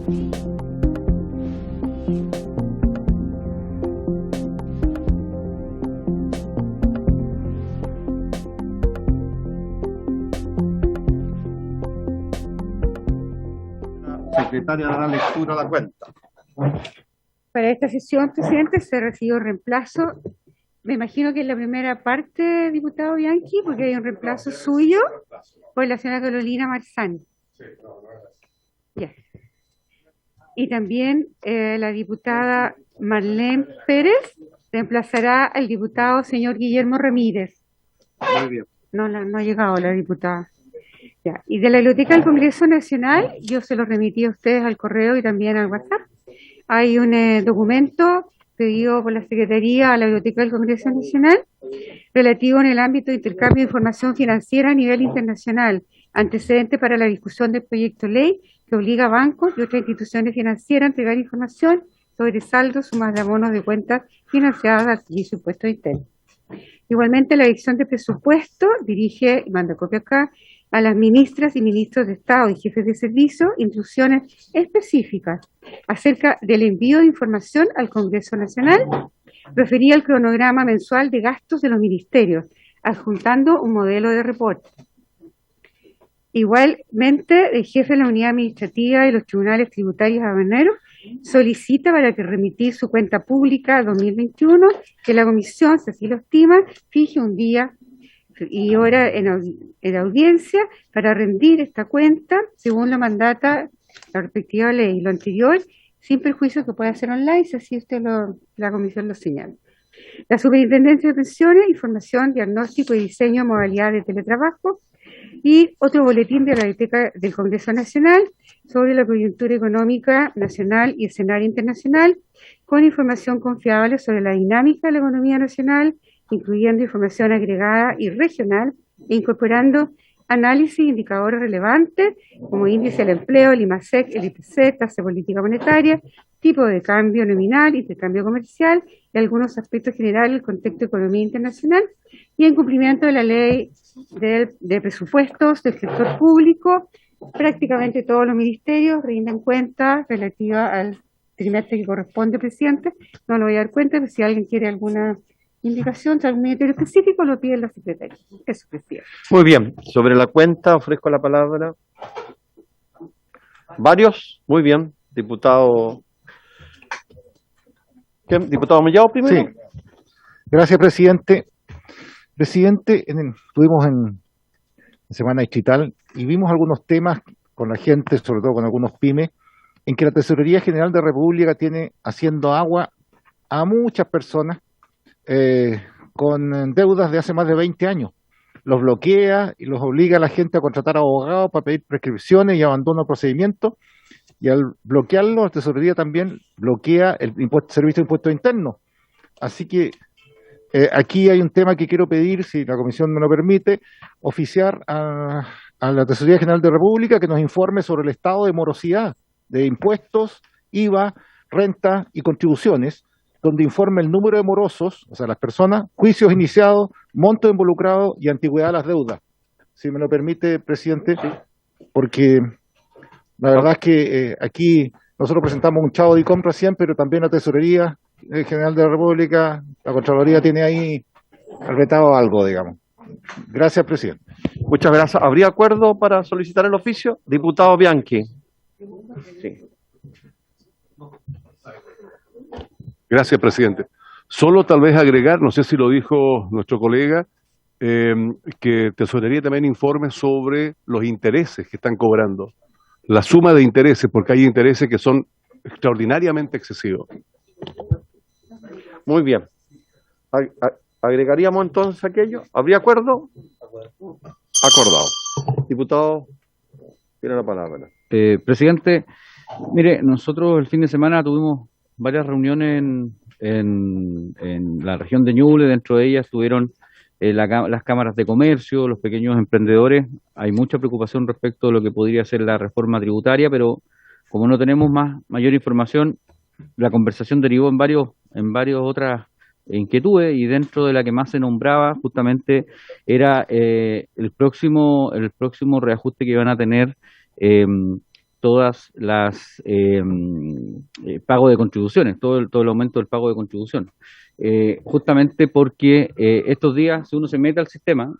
Secretaria dará lectura a la cuenta. Para esta sesión, presidente, se recibió reemplazo. Me imagino que es la primera parte, diputado Bianchi, porque hay un reemplazo suyo por la señora Carolina Marzán. Ya. Y también la diputada Marlene Pérez reemplazará al diputado señor Guillermo Ramírez. Muy bien. No ha llegado la diputada. Ya. Y de la Biblioteca del Congreso Nacional, yo se lo remití a ustedes al correo y también al WhatsApp. Hay un documento pedido por la Secretaría a la Biblioteca del Congreso Nacional relativo en el ámbito de intercambio de información financiera a nivel internacional, antecedente para la discusión del proyecto de ley que obliga a bancos y otras instituciones financieras a entregar información sobre saldos, sumas de abonos de cuentas financiadas al servicio de impuestos internos. Igualmente, la Dirección de Presupuesto dirige, y manda copia acá, a las ministras y ministros de Estado y jefes de servicio instrucciones específicas acerca del envío de información al Congreso Nacional, refería al cronograma mensual de gastos de los ministerios, adjuntando un modelo de reporte. Igualmente, el jefe de la unidad administrativa de los tribunales tributarios aduaneros solicita para que remitir su cuenta pública 2021, que la comisión, si así lo estima, fije un día y hora en audiencia para rendir esta cuenta según lo mandata la respectiva ley. Lo anterior, sin perjuicio que pueda ser online, si así la comisión lo señala. La Superintendencia de Pensiones, información, diagnóstico y diseño de modalidad de teletrabajo, y otro boletín de la Biblioteca del Congreso Nacional sobre la coyuntura económica nacional y escenario internacional, con información confiable sobre la dinámica de la economía nacional, incluyendo información agregada y regional, e incorporando análisis e indicadores relevantes como índice del empleo, el IMASEC, el IPC, tasa de política monetaria, tipo de cambio nominal, intercambio comercial y algunos aspectos generales del contexto de economía internacional, y en cumplimiento de la ley de presupuestos del sector público. Prácticamente todos los ministerios rinden cuenta relativa al trimestre que corresponde, presidente. No lo voy a dar cuenta, pero si alguien quiere alguna indicación de algún ministerio específico, lo pide la secretaria. Eso, presidente. Muy bien. Sobre la cuenta, ofrezco la palabra. ¿Varios? Muy bien. Diputado... ¿Qué? ¿Diputado Mellado primero? Sí. Gracias, presidente. Presidente, estuvimos en Semana Digital y vimos algunos temas con la gente, sobre todo con algunos pymes, en que la Tesorería General de la República tiene haciendo agua a muchas personas con deudas de hace más de 20 años. Los bloquea y los obliga a la gente a contratar abogados para pedir prescripciones y abandono de procedimientos, y al bloquearlo, la Tesorería también bloquea el servicio de impuestos internos. Así que aquí hay un tema que quiero pedir, si la comisión me lo permite, oficiar a la Tesorería General de la República que nos informe sobre el estado de morosidad de impuestos, IVA, renta y contribuciones, donde informe el número de morosos, o sea, las personas, juicios iniciados, monto involucrado y antigüedad de las deudas. Si me lo permite, presidente, porque la verdad es que aquí nosotros presentamos un chavo de ICOM recién, pero también la Tesorería General de la República, la Contraloría tiene ahí retado algo, digamos. Gracias, presidente. Muchas gracias. ¿Habría acuerdo para solicitar el oficio? Diputado Bianchi. Sí. Gracias, presidente. Solo tal vez agregar, no sé si lo dijo nuestro colega, que Tesorería también informe sobre los intereses que están cobrando, la suma de intereses, porque hay intereses que son extraordinariamente excesivos. Muy bien. ¿Agregaríamos entonces aquello? ¿Habría acuerdo? Acordado. Diputado, tiene la palabra. Presidente, mire, nosotros el fin de semana tuvimos varias reuniones en la región de Ñuble. Dentro de ellas estuvieron las cámaras de comercio, los pequeños emprendedores. Hay mucha preocupación respecto de lo que podría ser la reforma tributaria, pero como no tenemos mayor información, la conversación derivó en varias otras inquietudes, y dentro de la que más se nombraba justamente era el próximo reajuste que iban a tener todas las pago de contribuciones, todo el aumento del pago de contribución. Justamente porque estos días, si uno se mete al sistema,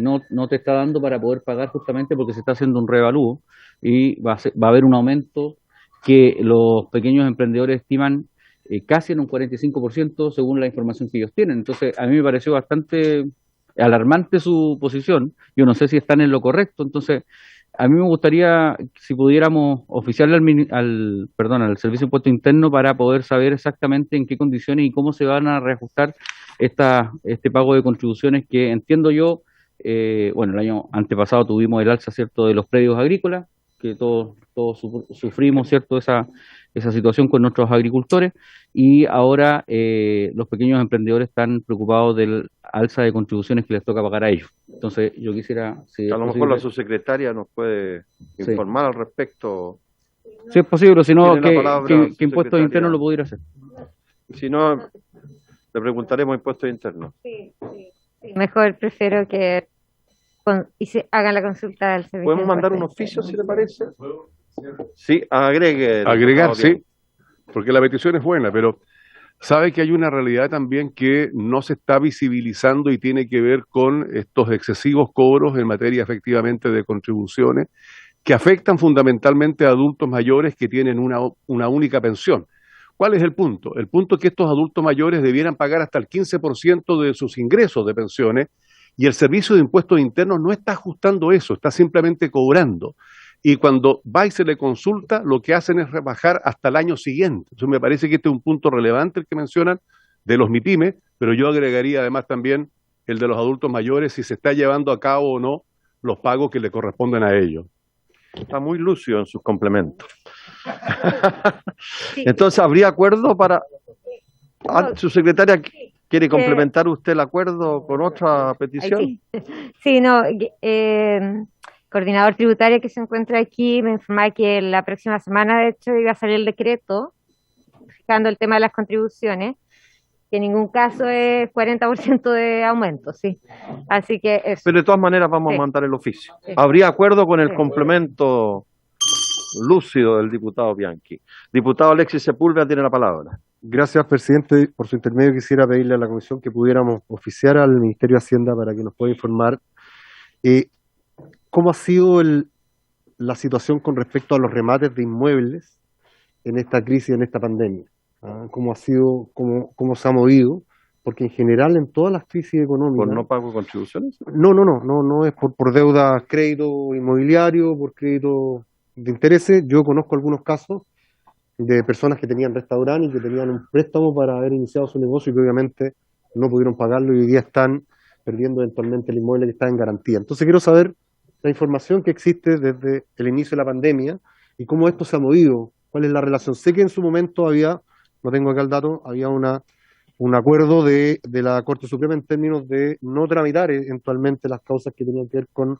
no te está dando para poder pagar justamente porque se está haciendo un revalúo y va a haber un aumento que los pequeños emprendedores estiman casi en un 45% según la información que ellos tienen. Entonces, a mí me pareció bastante alarmante su posición. Yo no sé si están en lo correcto. Entonces, a mí me gustaría si pudiéramos oficiarle al Servicio de Impuesto Interno para poder saber exactamente en qué condiciones y cómo se van a reajustar este pago de contribuciones que entiendo yo, bueno, el año antepasado tuvimos el alza, ¿cierto?, de los predios agrícolas, que todos sufrimos, ¿cierto?, esa situación con nuestros agricultores, y ahora los pequeños emprendedores están preocupados del alza de contribuciones que les toca pagar a ellos. Entonces, yo quisiera... Si A es lo mejor posible, la subsecretaria nos puede Sí. informar al respecto. si es posible, si no, Tiene la palabra que su Impuestos secretaria. Internos lo pudiera hacer. Si no, le preguntaremos a Impuestos Internos. Mejor prefiero que hagan la consulta al servicio. ¿Podemos de mandar un impuestos oficio, si le parece? Sí, agregue. Agregar, diputado, sí, porque la petición es buena, pero sabe que hay una realidad también que no se está visibilizando y tiene que ver con estos excesivos cobros en materia efectivamente de contribuciones que afectan fundamentalmente a adultos mayores que tienen una única pensión. ¿Cuál es el punto? El punto es que estos adultos mayores debieran pagar hasta el 15% de sus ingresos de pensiones y el Servicio de Impuestos Internos no está ajustando eso, está simplemente cobrando. Y cuando va y se le consulta, lo que hacen es rebajar hasta el año siguiente. Entonces me parece que este es un punto relevante el que mencionan de los MIPYME, pero yo agregaría además también el de los adultos mayores, si se está llevando a cabo o no los pagos que le corresponden a ellos. Está muy lúcido en sus complementos. Sí. Entonces, ¿habría acuerdo para... ¿Su secretaria quiere complementar usted el acuerdo con otra petición? Ay, sí. Sí, no, coordinador tributario que se encuentra aquí me informaba que la próxima semana, de hecho, iba a salir el decreto fijando el tema de las contribuciones, que en ningún caso es 40% de aumento, sí. Así que eso. Pero de todas maneras vamos Sí. a mandar el oficio. Sí. ¿Habría acuerdo con el Sí. complemento lúcido del diputado Bianchi? Diputado Alexis Sepúlveda tiene la palabra. Gracias, presidente. Por su intermedio quisiera pedirle a la comisión que pudiéramos oficiar al Ministerio de Hacienda para que nos pueda informar cómo ha sido la situación con respecto a los remates de inmuebles en esta crisis, en esta pandemia. Cómo ha sido, cómo se ha movido, porque en general en todas las crisis económicas... ¿Por no pago de contribuciones? No es por deuda, crédito inmobiliario, por crédito de intereses. Yo conozco algunos casos de personas que tenían restaurante y que tenían un préstamo para haber iniciado su negocio y que obviamente no pudieron pagarlo y hoy día están perdiendo eventualmente el inmueble que está en garantía. Entonces quiero saber la información que existe desde el inicio de la pandemia y cómo esto se ha movido, cuál es la relación. Sé que en su momento había, no tengo acá el dato, había un acuerdo de la Corte Suprema en términos de no tramitar eventualmente las causas que tenían que ver con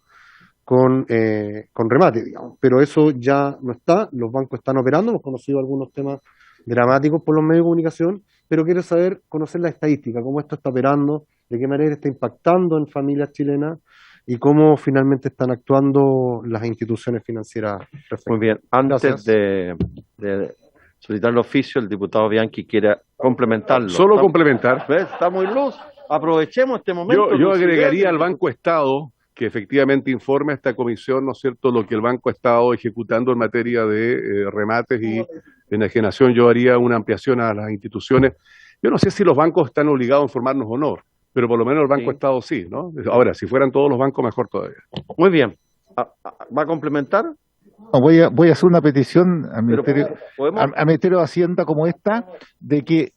remate, digamos. Pero eso ya no está, los bancos están operando, hemos conocido algunos temas dramáticos por los medios de comunicación, pero quiero conocer la estadística, cómo esto está operando, de qué manera está impactando en familias chilenas y cómo finalmente están actuando las instituciones financieras. Muy bien. Antes Gracias. de solicitar el oficio, el diputado Bianchi quiere complementarlo. Solo Está- complementar. ¿Ves? Está muy luz. Aprovechemos este momento. Yo Lucidez, agregaría al diputado. Banco Estado que efectivamente informe a esta comisión, ¿no es cierto?, lo que el Banco ha estado ejecutando en materia de remates y enajenación. Yo haría una ampliación a las instituciones. Yo no sé si los bancos están obligados a informarnos o no, pero por lo menos el Banco Sí. Estado sí, ¿no? Ahora, si fueran todos los bancos, mejor todavía. Muy bien. ¿Va a complementar? No, voy a hacer una petición al Pero Ministerio, podemos... al Ministerio de Hacienda como esta, de que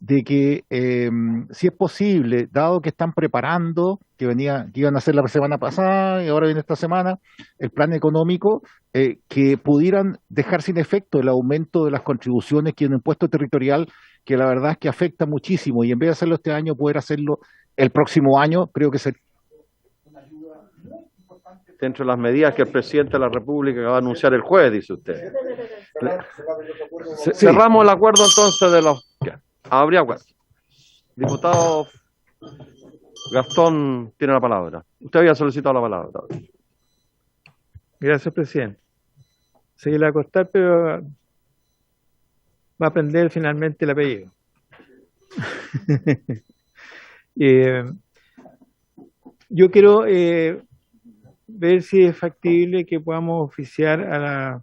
si es posible, dado que están preparando, que iban a hacer la semana pasada y ahora viene esta semana, el plan económico, que pudieran dejar sin efecto el aumento de las contribuciones que es un impuesto territorial, que la verdad es que afecta muchísimo, y en vez de hacerlo este año, poder hacerlo el próximo año, creo que sería. Dentro de las medidas que el presidente de la República va a anunciar el jueves, dice usted. Sí. Cerramos el acuerdo entonces de los... Habría acuerdo. Diputado Gastón tiene la palabra. Usted había solicitado la palabra. Gracias, presidente. se le va a costar, pero va a aprender finalmente el apellido. Yo quiero ver si es factible que podamos oficiar a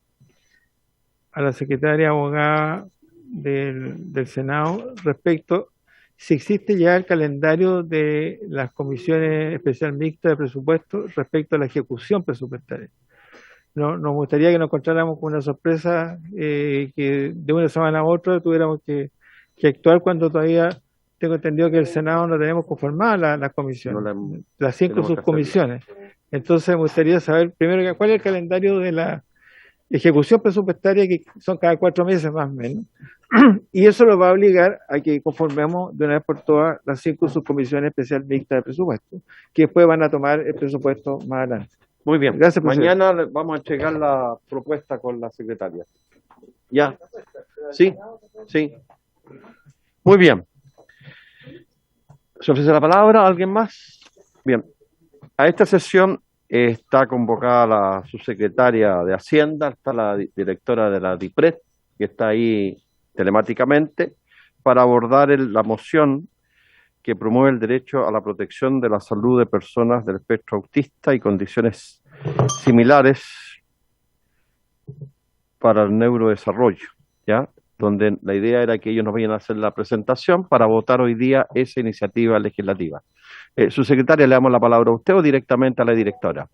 la secretaria abogada del Senado respecto si existe ya el calendario de las comisiones especial mixtas de presupuesto respecto a la ejecución presupuestaria. Nos gustaría que nos encontráramos con una sorpresa que de una semana a otra tuviéramos que actuar cuando todavía tengo entendido que el Senado no tenemos conformadas las comisiones, las 5 subcomisiones. Entonces me gustaría saber primero cuál es el calendario de la ejecución presupuestaria, que son cada 4 meses más o menos, y eso nos va a obligar a que conformemos de una vez por todas las 5 subcomisiones especial mixtas de presupuesto, que después van a tomar el presupuesto más adelante. Muy bien, Gracias, presidente. mañana vamos a entregar la propuesta con la secretaria. ¿Ya? Sí, sí. Muy bien. ¿Se ofrece la palabra a alguien más? Bien. A esta sesión está convocada la subsecretaria de Hacienda, está la directora de la DIPRED, que está ahí telemáticamente, para abordar la moción que promueve el derecho a la protección de la salud de personas del espectro autista y condiciones similares para el neurodesarrollo, ¿ya? Donde la idea era que ellos nos vayan a hacer la presentación para votar hoy día esa iniciativa legislativa. Su secretaria, le damos la palabra a usted o directamente a la directora.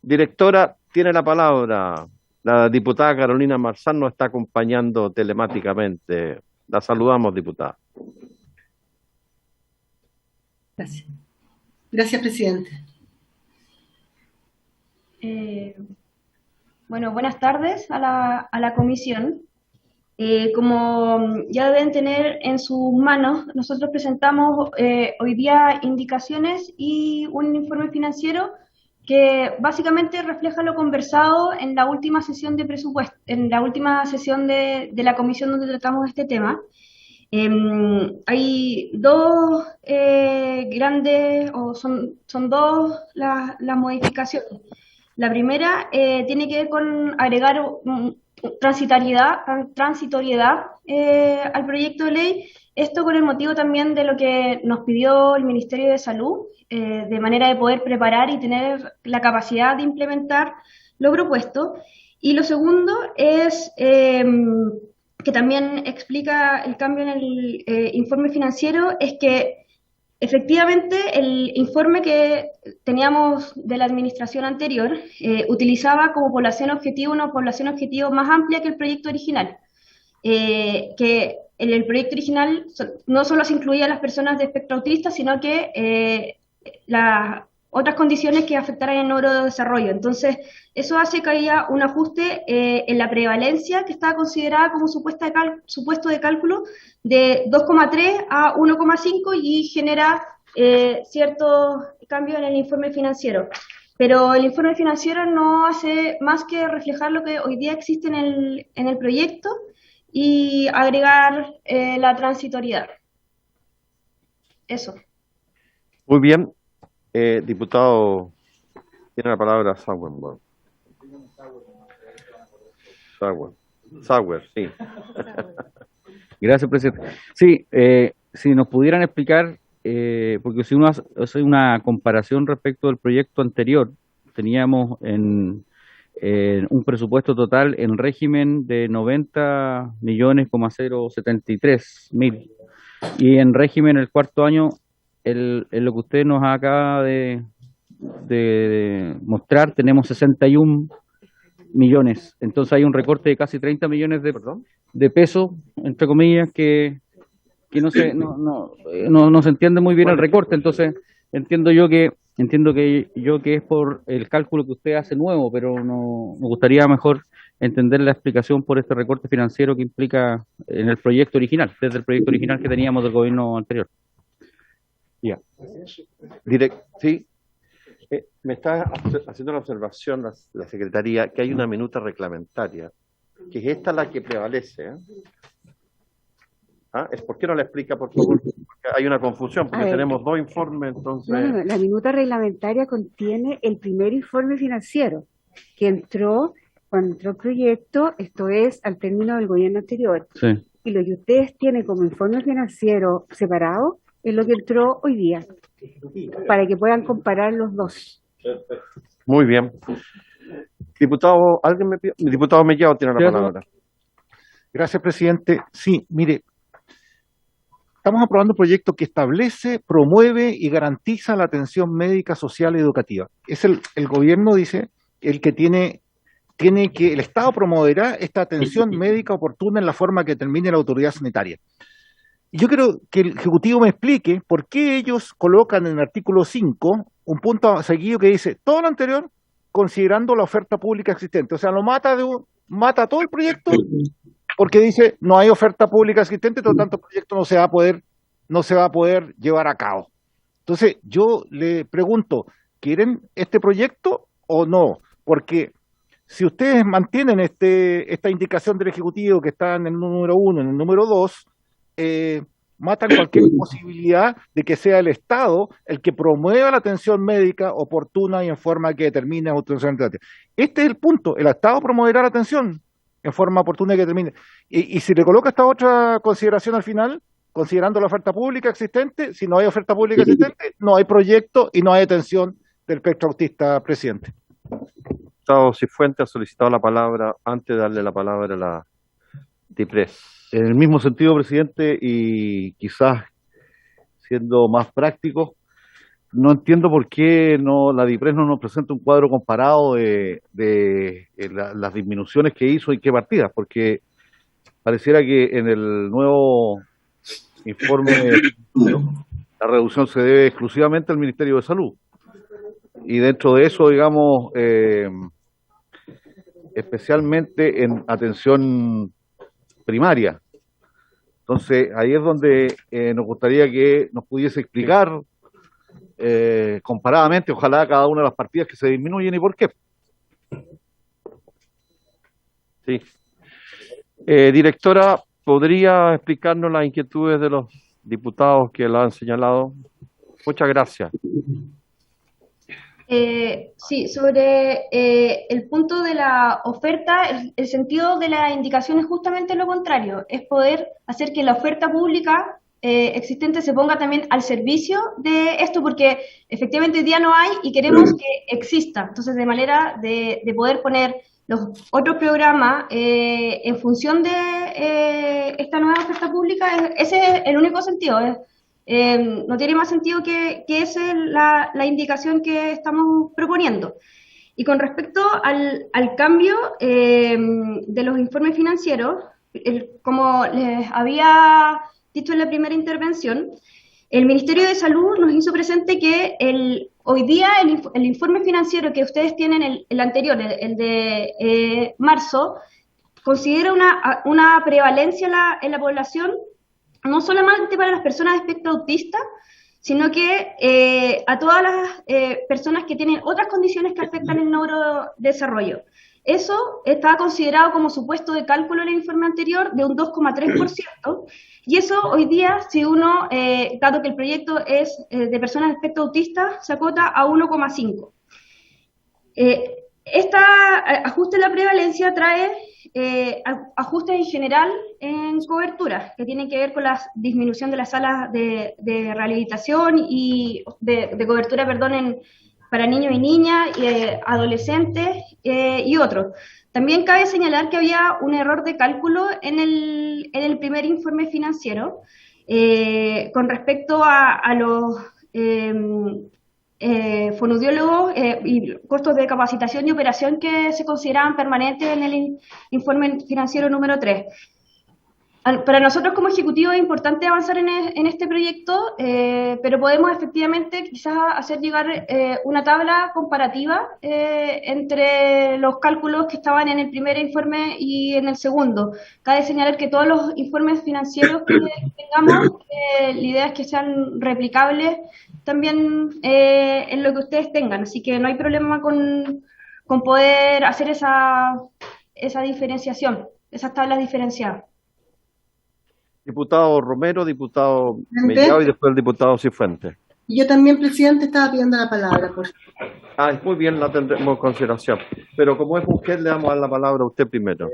Directora, tiene la palabra. La diputada Carolina Marzán nos está acompañando telemáticamente. La saludamos, diputada. Gracias. Gracias, presidente. Bueno, buenas tardes a la comisión. Como ya deben tener en sus manos, nosotros presentamos hoy día indicaciones y un informe financiero que básicamente refleja lo conversado en la última sesión de presupuesto, en la última sesión de la comisión donde tratamos este tema. Hay dos grandes, o son dos las modificaciones. La primera tiene que ver con agregar transitoriedad al proyecto de ley, esto con el motivo también de lo que nos pidió el Ministerio de Salud, de manera de poder preparar y tener la capacidad de implementar lo propuesto. Y lo segundo es que también explica el cambio en el informe financiero, es que efectivamente el informe que teníamos de la administración anterior utilizaba como población objetivo una población objetivo más amplia que el proyecto original, que en el proyecto original no solo se incluía a las personas de espectro autista, sino que las otras condiciones que afectaran el neurodesarrollo. Entonces, eso hace que haya un ajuste en la prevalencia que estaba considerada como supuesto de cálculo de 2,3 a 1,5 y genera ciertos cambios en el informe financiero. Pero el informe financiero no hace más que reflejar lo que hoy día existe en el proyecto y agregar la transitoriedad. Eso. Muy bien. Diputado, tiene la palabra Sauer. Sauer, sí. Gracias, presidente. Sí, si nos pudieran explicar, porque si uno hace una comparación respecto del proyecto anterior, teníamos en un presupuesto total en régimen de 90.073.000 y en régimen el cuarto año en lo que usted nos acaba de mostrar tenemos 61 millones. Entonces hay un recorte de casi 30 millones de pesos, entre comillas, que no se entiende muy bien el recorte. Entonces entiendo que es por el cálculo que usted hace nuevo, pero me gustaría mejor entender la explicación por este recorte financiero que implica en el proyecto original, desde el proyecto original que teníamos del gobierno anterior. Ya. Sí. Me está haciendo la observación la Secretaría que hay una minuta reglamentaria, que es esta la que prevalece. ¿Por qué no la explica, por favor? Porque hay una confusión, porque tenemos dos informes, entonces... No, la minuta reglamentaria contiene el primer informe financiero, que entró cuando entró el proyecto, esto es al término del gobierno anterior. Sí. Y lo que ustedes tienen como informe financiero separado es lo que entró hoy día, para que puedan comparar los dos. Muy bien. Diputado, Diputado Mellado tiene la palabra. Gracias, presidente. Sí, mire, estamos aprobando un proyecto que establece, promueve y garantiza la atención médica, social y educativa. Es el gobierno, dice, el que tiene que, el Estado promoverá esta atención médica oportuna en la forma que determine la autoridad sanitaria. Y yo quiero que el Ejecutivo me explique por qué ellos colocan en el artículo 5 un punto seguido que dice todo lo anterior considerando la oferta pública existente. O sea, lo mata todo el proyecto porque dice no hay oferta pública existente, por lo tanto el proyecto no se va a poder llevar a cabo. Entonces, yo le pregunto, ¿quieren este proyecto o no? Porque si ustedes mantienen esta indicación del Ejecutivo que está en el número 1, en el número 2, matan cualquier posibilidad de que sea el Estado el que promueva la atención médica oportuna y en forma que determine la atención médica. Este es el punto, el Estado promoverá la atención en forma oportuna y que determine. Y si le coloca esta otra consideración al final, considerando la oferta pública existente, si no hay oferta pública existente, no hay proyecto y no hay atención del espectro autista, presidente. Diputado Cifuentes ha solicitado la palabra antes de darle la palabra a la DIPRES. En el mismo sentido, presidente, y quizás siendo más práctico, no entiendo por qué la DIPRES no nos presenta un cuadro comparado de las disminuciones que hizo y qué partidas, porque pareciera que en el nuevo informe la reducción se debe exclusivamente al Ministerio de Salud. Y dentro de eso, digamos, especialmente en atención primaria. Entonces, ahí es donde nos gustaría que nos pudiese explicar comparadamente, ojalá, cada una de las partidas que se disminuyen y por qué. Sí. Directora, ¿podría explicarnos las inquietudes de los diputados que la han señalado? Muchas gracias. Sí, sobre el punto de la oferta, el sentido de la indicación es justamente lo contrario, es poder hacer que la oferta pública existente se ponga también al servicio de esto, porque efectivamente hoy día no hay y queremos que exista. Entonces, de manera de poder poner los otros programas en función de esta nueva oferta pública, ese es el único sentido. No tiene más sentido que esa es la indicación que estamos proponiendo. Y con respecto al cambio de los informes financieros, como les había dicho en la primera intervención, el Ministerio de Salud nos hizo presente que hoy día el informe financiero que ustedes tienen, el anterior, el de marzo, considera una prevalencia en la población, no solamente para las personas de espectro autista, sino que a todas las personas que tienen otras condiciones que afectan el neurodesarrollo. Eso estaba considerado como supuesto de cálculo en el informe anterior de un 2,3%, y eso hoy día, si uno, dado que el proyecto es de personas de espectro autista, se acota a 1,5%. Esta ajuste en la prevalencia trae ajustes en general en cobertura, que tienen que ver con la disminución de las salas de rehabilitación y de cobertura, perdón, para niños y niñas, adolescentes y otros. También cabe señalar que había un error de cálculo en el primer informe financiero con respecto a los fonoaudiólogos y costos de capacitación y operación que se consideraban permanentes en el informe financiero número 3. Para nosotros como Ejecutivo es importante avanzar en este proyecto, pero podemos efectivamente quizás hacer llegar una tabla comparativa entre los cálculos que estaban en el primer informe y en el segundo. Cabe señalar que todos los informes financieros que tengamos, la idea es que sean replicables también en lo que ustedes tengan, así que no hay problema con poder hacer esa diferenciación, esas tablas diferenciadas. Diputado Romero, diputado Mellado y después el diputado Cifuentes. Y yo también, presidente, estaba pidiendo la palabra. Muy bien, la tendremos en consideración. Pero como es mujer, le vamos a dar la palabra a usted primero.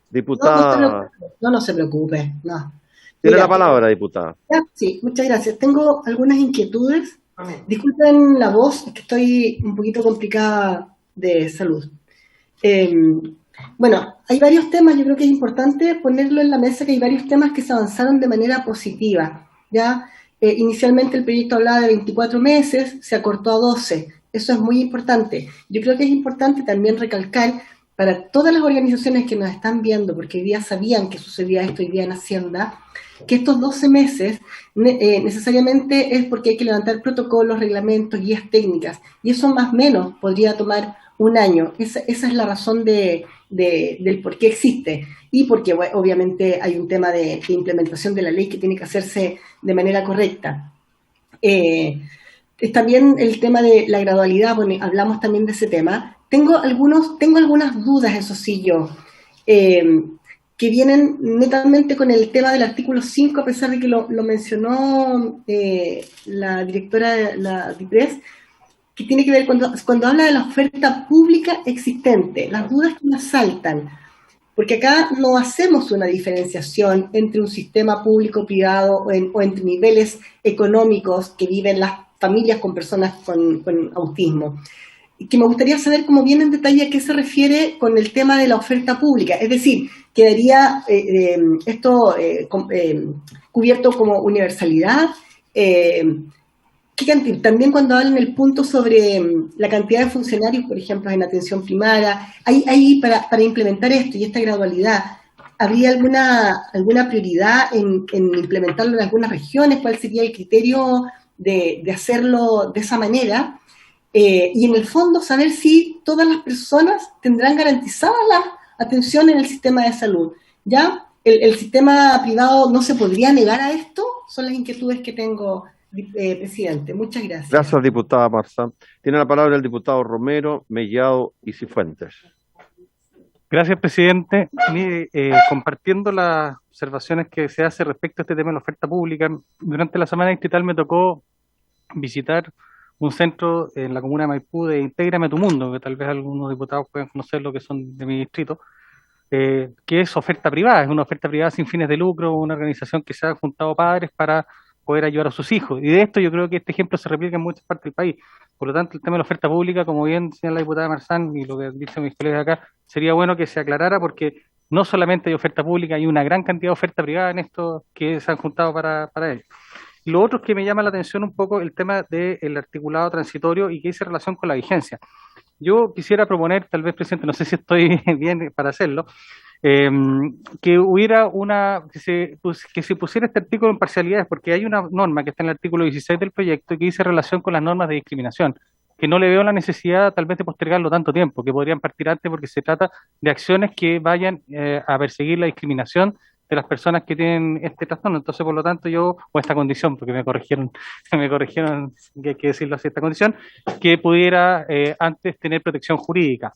Diputada. No se preocupe. No. Tiene la palabra, diputada. Sí, muchas gracias. Tengo algunas inquietudes. Disculpen la voz, es que estoy un poquito complicada de salud. Bueno, hay varios temas, yo creo que es importante ponerlo en la mesa, que hay varios temas que se avanzaron de manera positiva, ¿ya? Inicialmente el proyecto hablaba de 24 meses, se acortó a 12, eso es muy importante. Yo creo que es importante también recalcar para todas las organizaciones que nos están viendo, porque hoy día sabían que sucedía esto hoy día en Hacienda, que estos 12 meses necesariamente es porque hay que levantar protocolos, reglamentos, guías técnicas, y eso más o menos podría tomar un año. Esa es la razón del por qué existe, y porque obviamente hay un tema de implementación de la ley que tiene que hacerse de manera correcta. Es también el tema de la gradualidad, bueno, hablamos también de ese tema. Tengo algunas dudas, eso sí, yo, que vienen netamente con el tema del artículo 5, a pesar de que lo mencionó la directora de la DIPRES, que tiene que ver cuando habla de la oferta pública existente, las dudas que nos saltan, porque acá no hacemos una diferenciación entre un sistema público-privado o entre niveles económicos que viven las familias con personas con autismo. Y que me gustaría saber cómo viene en detalle a qué se refiere con el tema de la oferta pública, es decir, quedaría esto cubierto como universalidad. También cuando hablan el punto sobre la cantidad de funcionarios, por ejemplo, en atención primaria, ahí para implementar esto y esta gradualidad, ¿habría alguna prioridad en implementarlo en algunas regiones? ¿Cuál sería el criterio de hacerlo de esa manera? Y en el fondo saber si todas las personas tendrán garantizada la atención en el sistema de salud. ¿Ya? ¿El sistema privado no se podría negar a esto? Son las inquietudes que tengo, presidente. Muchas gracias. Gracias, diputada Marzán. Tiene la palabra el diputado Romero, Mellado y Cifuentes. Gracias, presidente. Compartiendo las observaciones que se hace respecto a este tema de la oferta pública, durante la semana distrital me tocó visitar un centro en la comuna de Maipú de Intégrame tu Mundo, que tal vez algunos diputados puedan conocer lo que son de mi distrito, que es oferta privada, es una oferta privada sin fines de lucro, una organización que se ha juntado padres para poder ayudar a sus hijos. Y de esto yo creo que este ejemplo se replica en muchas partes del país. Por lo tanto, el tema de la oferta pública, como bien señala la diputada Marzán y lo que dicen mis colegas acá, sería bueno que se aclarara porque no solamente hay oferta pública, hay una gran cantidad de oferta privada en esto que se han juntado para ello. Y lo otro es que me llama la atención un poco el tema del articulado transitorio y que dice relación con la vigencia. Yo quisiera proponer, tal vez, presidente, no sé si estoy bien para hacerlo, que hubiera que se pusiera este artículo en parcialidades, porque hay una norma que está en el artículo 16 del proyecto y que dice relación con las normas de discriminación, que no le veo la necesidad tal vez de postergarlo tanto tiempo, que podrían partir antes porque se trata de acciones que vayan a perseguir la discriminación de las personas que tienen este trastorno. Entonces, por lo tanto, o esta condición, porque me corrigieron que hay que decirlo así, esta condición, que pudiera antes tener protección jurídica.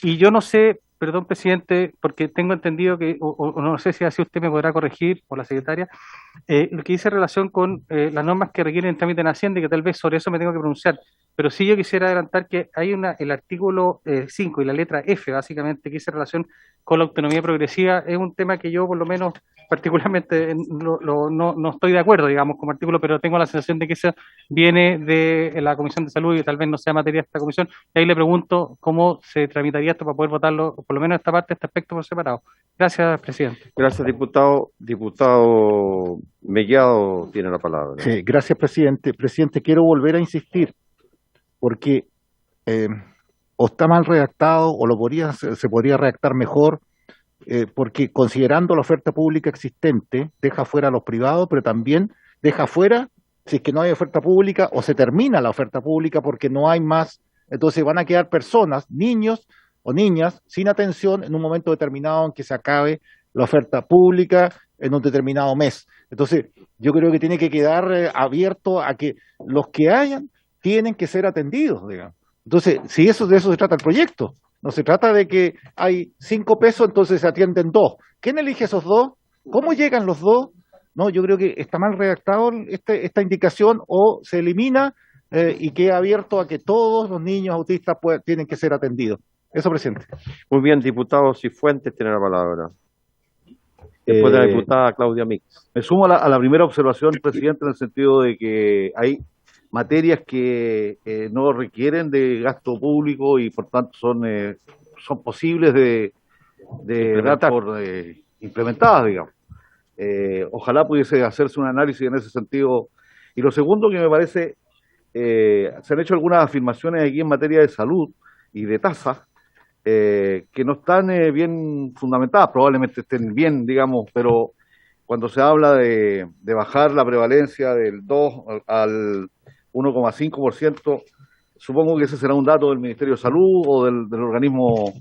Y yo no sé, perdón, presidente, porque tengo entendido que, o no sé si así usted me podrá corregir, o la secretaria, lo que dice relación con las normas que requieren trámite en Hacienda, y que tal vez sobre eso me tengo que pronunciar. Pero sí yo quisiera adelantar que hay el artículo 5 y la letra F, básicamente, que dice relación con la autonomía progresiva. Es un tema que yo, por lo menos, particularmente no estoy de acuerdo, digamos, como artículo, pero tengo la sensación de que eso viene de la Comisión de Salud y tal vez no sea materia de esta comisión. Y ahí le pregunto cómo se tramitaría esto para poder votarlo, por lo menos esta parte, este aspecto por separado. Gracias, presidente. Gracias, diputado. Diputado Mellado tiene la palabra. Sí, gracias, presidente. Presidente, quiero volver a insistir, porque o está mal redactado o se podría redactar mejor, porque considerando la oferta pública existente, deja fuera a los privados, pero también deja fuera, si es que no hay oferta pública o se termina la oferta pública porque no hay más, entonces van a quedar personas, niños o niñas, sin atención en un momento determinado en que se acabe la oferta pública en un determinado mes. Entonces, yo creo que tiene que quedar abierto a que los que hayan tienen que ser atendidos, digamos. Entonces, si de eso se trata el proyecto, no se trata de que hay 5 pesos, entonces se atienden 2. ¿Quién elige esos 2? ¿Cómo llegan los 2? No, yo creo que está mal redactado esta indicación o se elimina y queda abierto a que todos los niños autistas tienen que ser atendidos. Eso, presidente. Muy bien, diputado Cifuentes tiene la palabra. Después de la diputada Claudia Mix. Me sumo a la primera observación, presidente, en el sentido de que hay materias que no requieren de gasto público y por tanto son posibles de dar por implementadas, digamos. Ojalá pudiese hacerse un análisis en ese sentido. Y lo segundo que me parece, se han hecho algunas afirmaciones aquí en materia de salud y de tasas que no están bien fundamentadas, probablemente estén bien, digamos, pero cuando se habla de bajar la prevalencia del 2 al 1,5%, supongo que ese será un dato del Ministerio de Salud o del organismo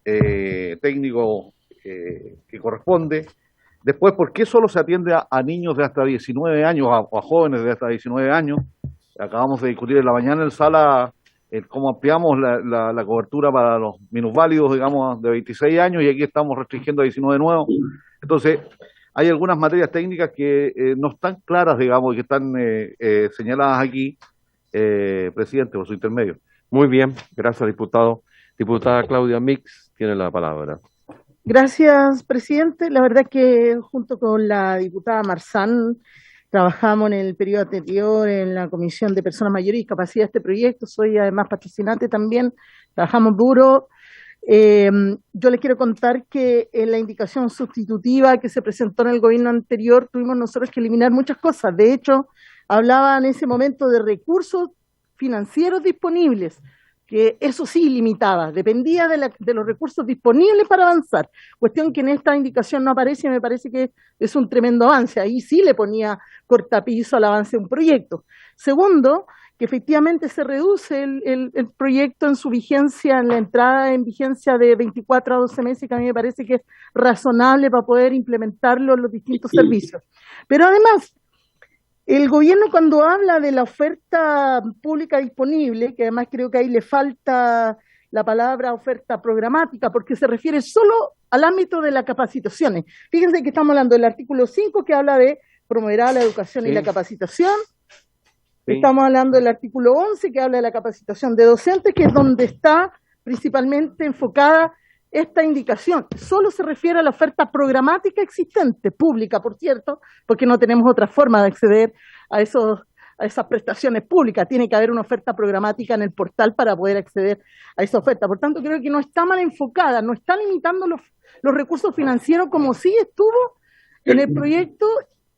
técnico que corresponde. Después, ¿por qué solo se atiende a niños de hasta 19 años o a jóvenes de hasta 19 años? Acabamos de discutir en la mañana en sala cómo ampliamos la cobertura para los minusválidos, digamos, de 26 años, y aquí estamos restringiendo a 19 de nuevo. Entonces, hay algunas materias técnicas que no están claras, digamos, y que están señaladas aquí, presidente, por su intermedio. Muy bien, gracias, diputado. Diputada Claudia Mix tiene la palabra. Gracias, presidente. La verdad es que junto con la diputada Marzán trabajamos en el periodo anterior en la Comisión de Personas Mayores y Discapacidad de este proyecto. Soy además patrocinante también. Trabajamos duro. Yo les quiero contar que en la indicación sustitutiva que se presentó en el gobierno anterior tuvimos nosotros que eliminar muchas cosas. De hecho, hablaba en ese momento de recursos financieros disponibles, que eso sí limitaba, dependía de los recursos disponibles para avanzar, cuestión que en esta indicación no aparece y me parece que es un tremendo avance. Ahí sí le ponía cortapiso al avance de un proyecto. Segundo, que efectivamente se reduce el proyecto en su vigencia, en la entrada en vigencia de 24 a 12 meses, que a mí me parece que es razonable para poder implementarlo en los distintos servicios. Pero además, el gobierno cuando habla de la oferta pública disponible, que además creo que ahí le falta la palabra oferta programática, porque se refiere solo al ámbito de las capacitaciones. Fíjense que estamos hablando del artículo 5, que habla de promoverá la educación y la capacitación. Sí. Estamos hablando del artículo 11, que habla de la capacitación de docentes, que es donde está principalmente enfocada esta indicación. Solo se refiere a la oferta programática existente, pública, por cierto, porque no tenemos otra forma de acceder a esas prestaciones públicas. Tiene que haber una oferta programática en el portal para poder acceder a esa oferta. Por tanto, creo que no está mal enfocada, no está limitando los recursos financieros como sí estuvo en el proyecto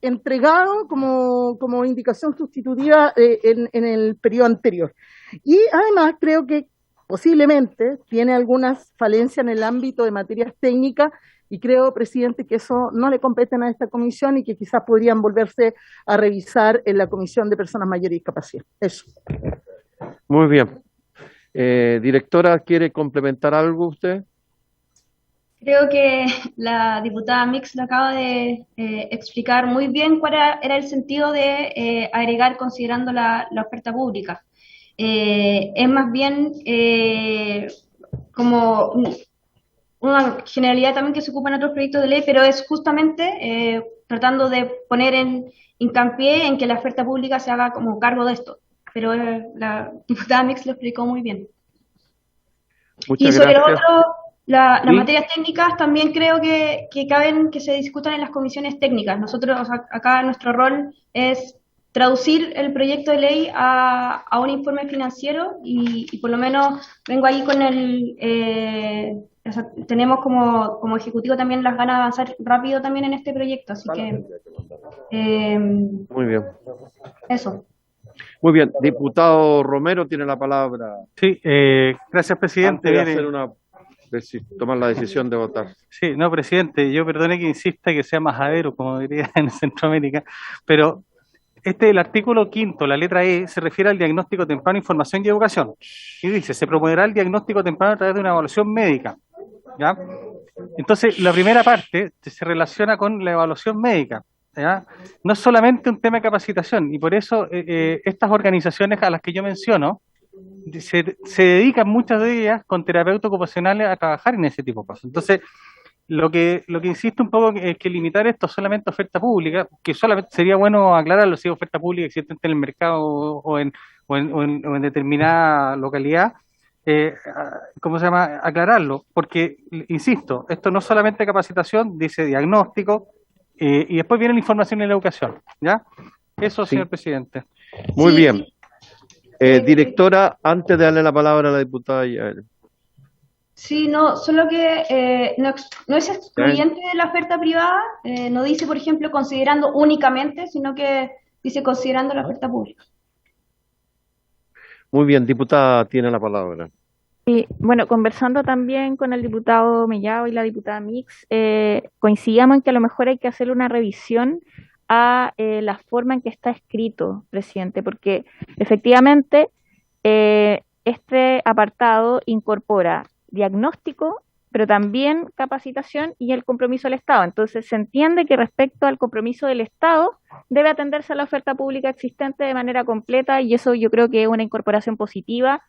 entregado como indicación sustitutiva en el periodo anterior. Y además creo que posiblemente tiene algunas falencias en el ámbito de materias técnicas y creo, presidente, que eso no le competen a esta comisión y que quizás podrían volverse a revisar en la Comisión de Personas Mayores y Discapacidad. Eso. Muy bien. Directora, ¿quiere complementar algo usted? Creo que la diputada Mix lo acaba de explicar muy bien cuál era el sentido de agregar considerando la oferta pública. Es más bien como una generalidad también que se ocupa en otros proyectos de ley, pero es justamente tratando de poner en hincapié en que la oferta pública se haga como cargo de esto. Pero la diputada Mix lo explicó muy bien. Muchas y sobre gracias. lo otro, las ¿Sí? materias técnicas también creo que caben que se discutan en las comisiones técnicas. Nosotros, o sea, acá nuestro rol es traducir el proyecto de ley a un informe financiero y por lo menos vengo ahí con o sea, tenemos como ejecutivo también las ganas de avanzar rápido también en este proyecto, así que Muy bien. eso. Muy bien. Diputado Romero tiene la palabra. Sí, gracias, presidente. Antes de tomar la decisión de votar. Sí, no, presidente, yo perdone que insista que sea majadero, como diría en Centroamérica, pero el artículo 5, la letra E, se refiere al diagnóstico temprano, información y educación. Y dice, se promoverá el diagnóstico temprano a través de una evaluación médica. ¿Ya? Entonces, la primera parte se relaciona con la evaluación médica. ¿Ya? No es solamente un tema de capacitación, y por eso estas organizaciones a las que yo menciono, se dedican muchas de ellas con terapeutas ocupacionales a trabajar en ese tipo de cosas. Entonces, Lo que insisto un poco es que limitar esto solamente a oferta pública, que solamente sería bueno aclararlo si es oferta pública existente en el mercado o en determinada localidad, ¿cómo se llama? Aclararlo, porque, insisto, esto no es solamente capacitación, dice diagnóstico, y después viene la información y la educación, ¿ya? Eso, Sí. señor presidente. Muy Sí, bien. Directora, antes de darle la palabra a la diputada Yael. Sí, no, solo que no es excluyente de la oferta privada, no dice, por ejemplo, considerando únicamente, sino que dice considerando la oferta pública. Muy bien, diputada, tiene la palabra. Y bueno, conversando también con el diputado Mellado y la diputada Mix, coincidíamos en que a lo mejor hay que hacerle una revisión a la forma en que está escrito, presidente, porque efectivamente este apartado incorpora diagnóstico, pero también capacitación y el compromiso del Estado. Entonces se entiende que respecto al compromiso del Estado debe atenderse a la oferta pública existente de manera completa y eso yo creo que es una incorporación positiva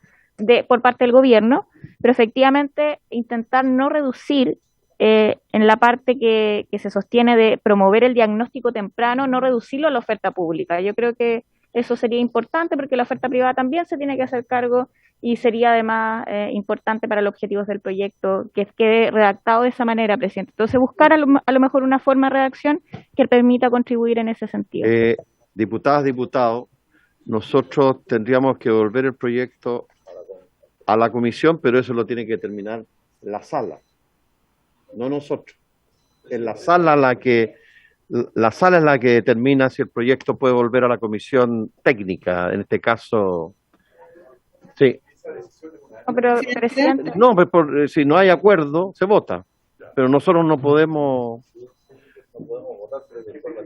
por parte del gobierno, pero efectivamente intentar no reducir en la parte que se sostiene de promover el diagnóstico temprano, no reducirlo a la oferta pública. Yo creo que eso sería importante porque la oferta privada también se tiene que hacer cargo y sería además importante para los objetivos del proyecto que quede redactado de esa manera, presidente. Entonces buscar a lo mejor una forma de redacción que permita contribuir en ese sentido. Diputadas, diputados, nosotros tendríamos que volver el proyecto a la comisión, pero eso lo tiene que terminar la sala, no nosotros. Es la sala es la que determina si el proyecto puede volver a la comisión técnica, en este caso, sí. No, pero, presidente. No, pues si no hay acuerdo, se vota, pero nosotros no podemos.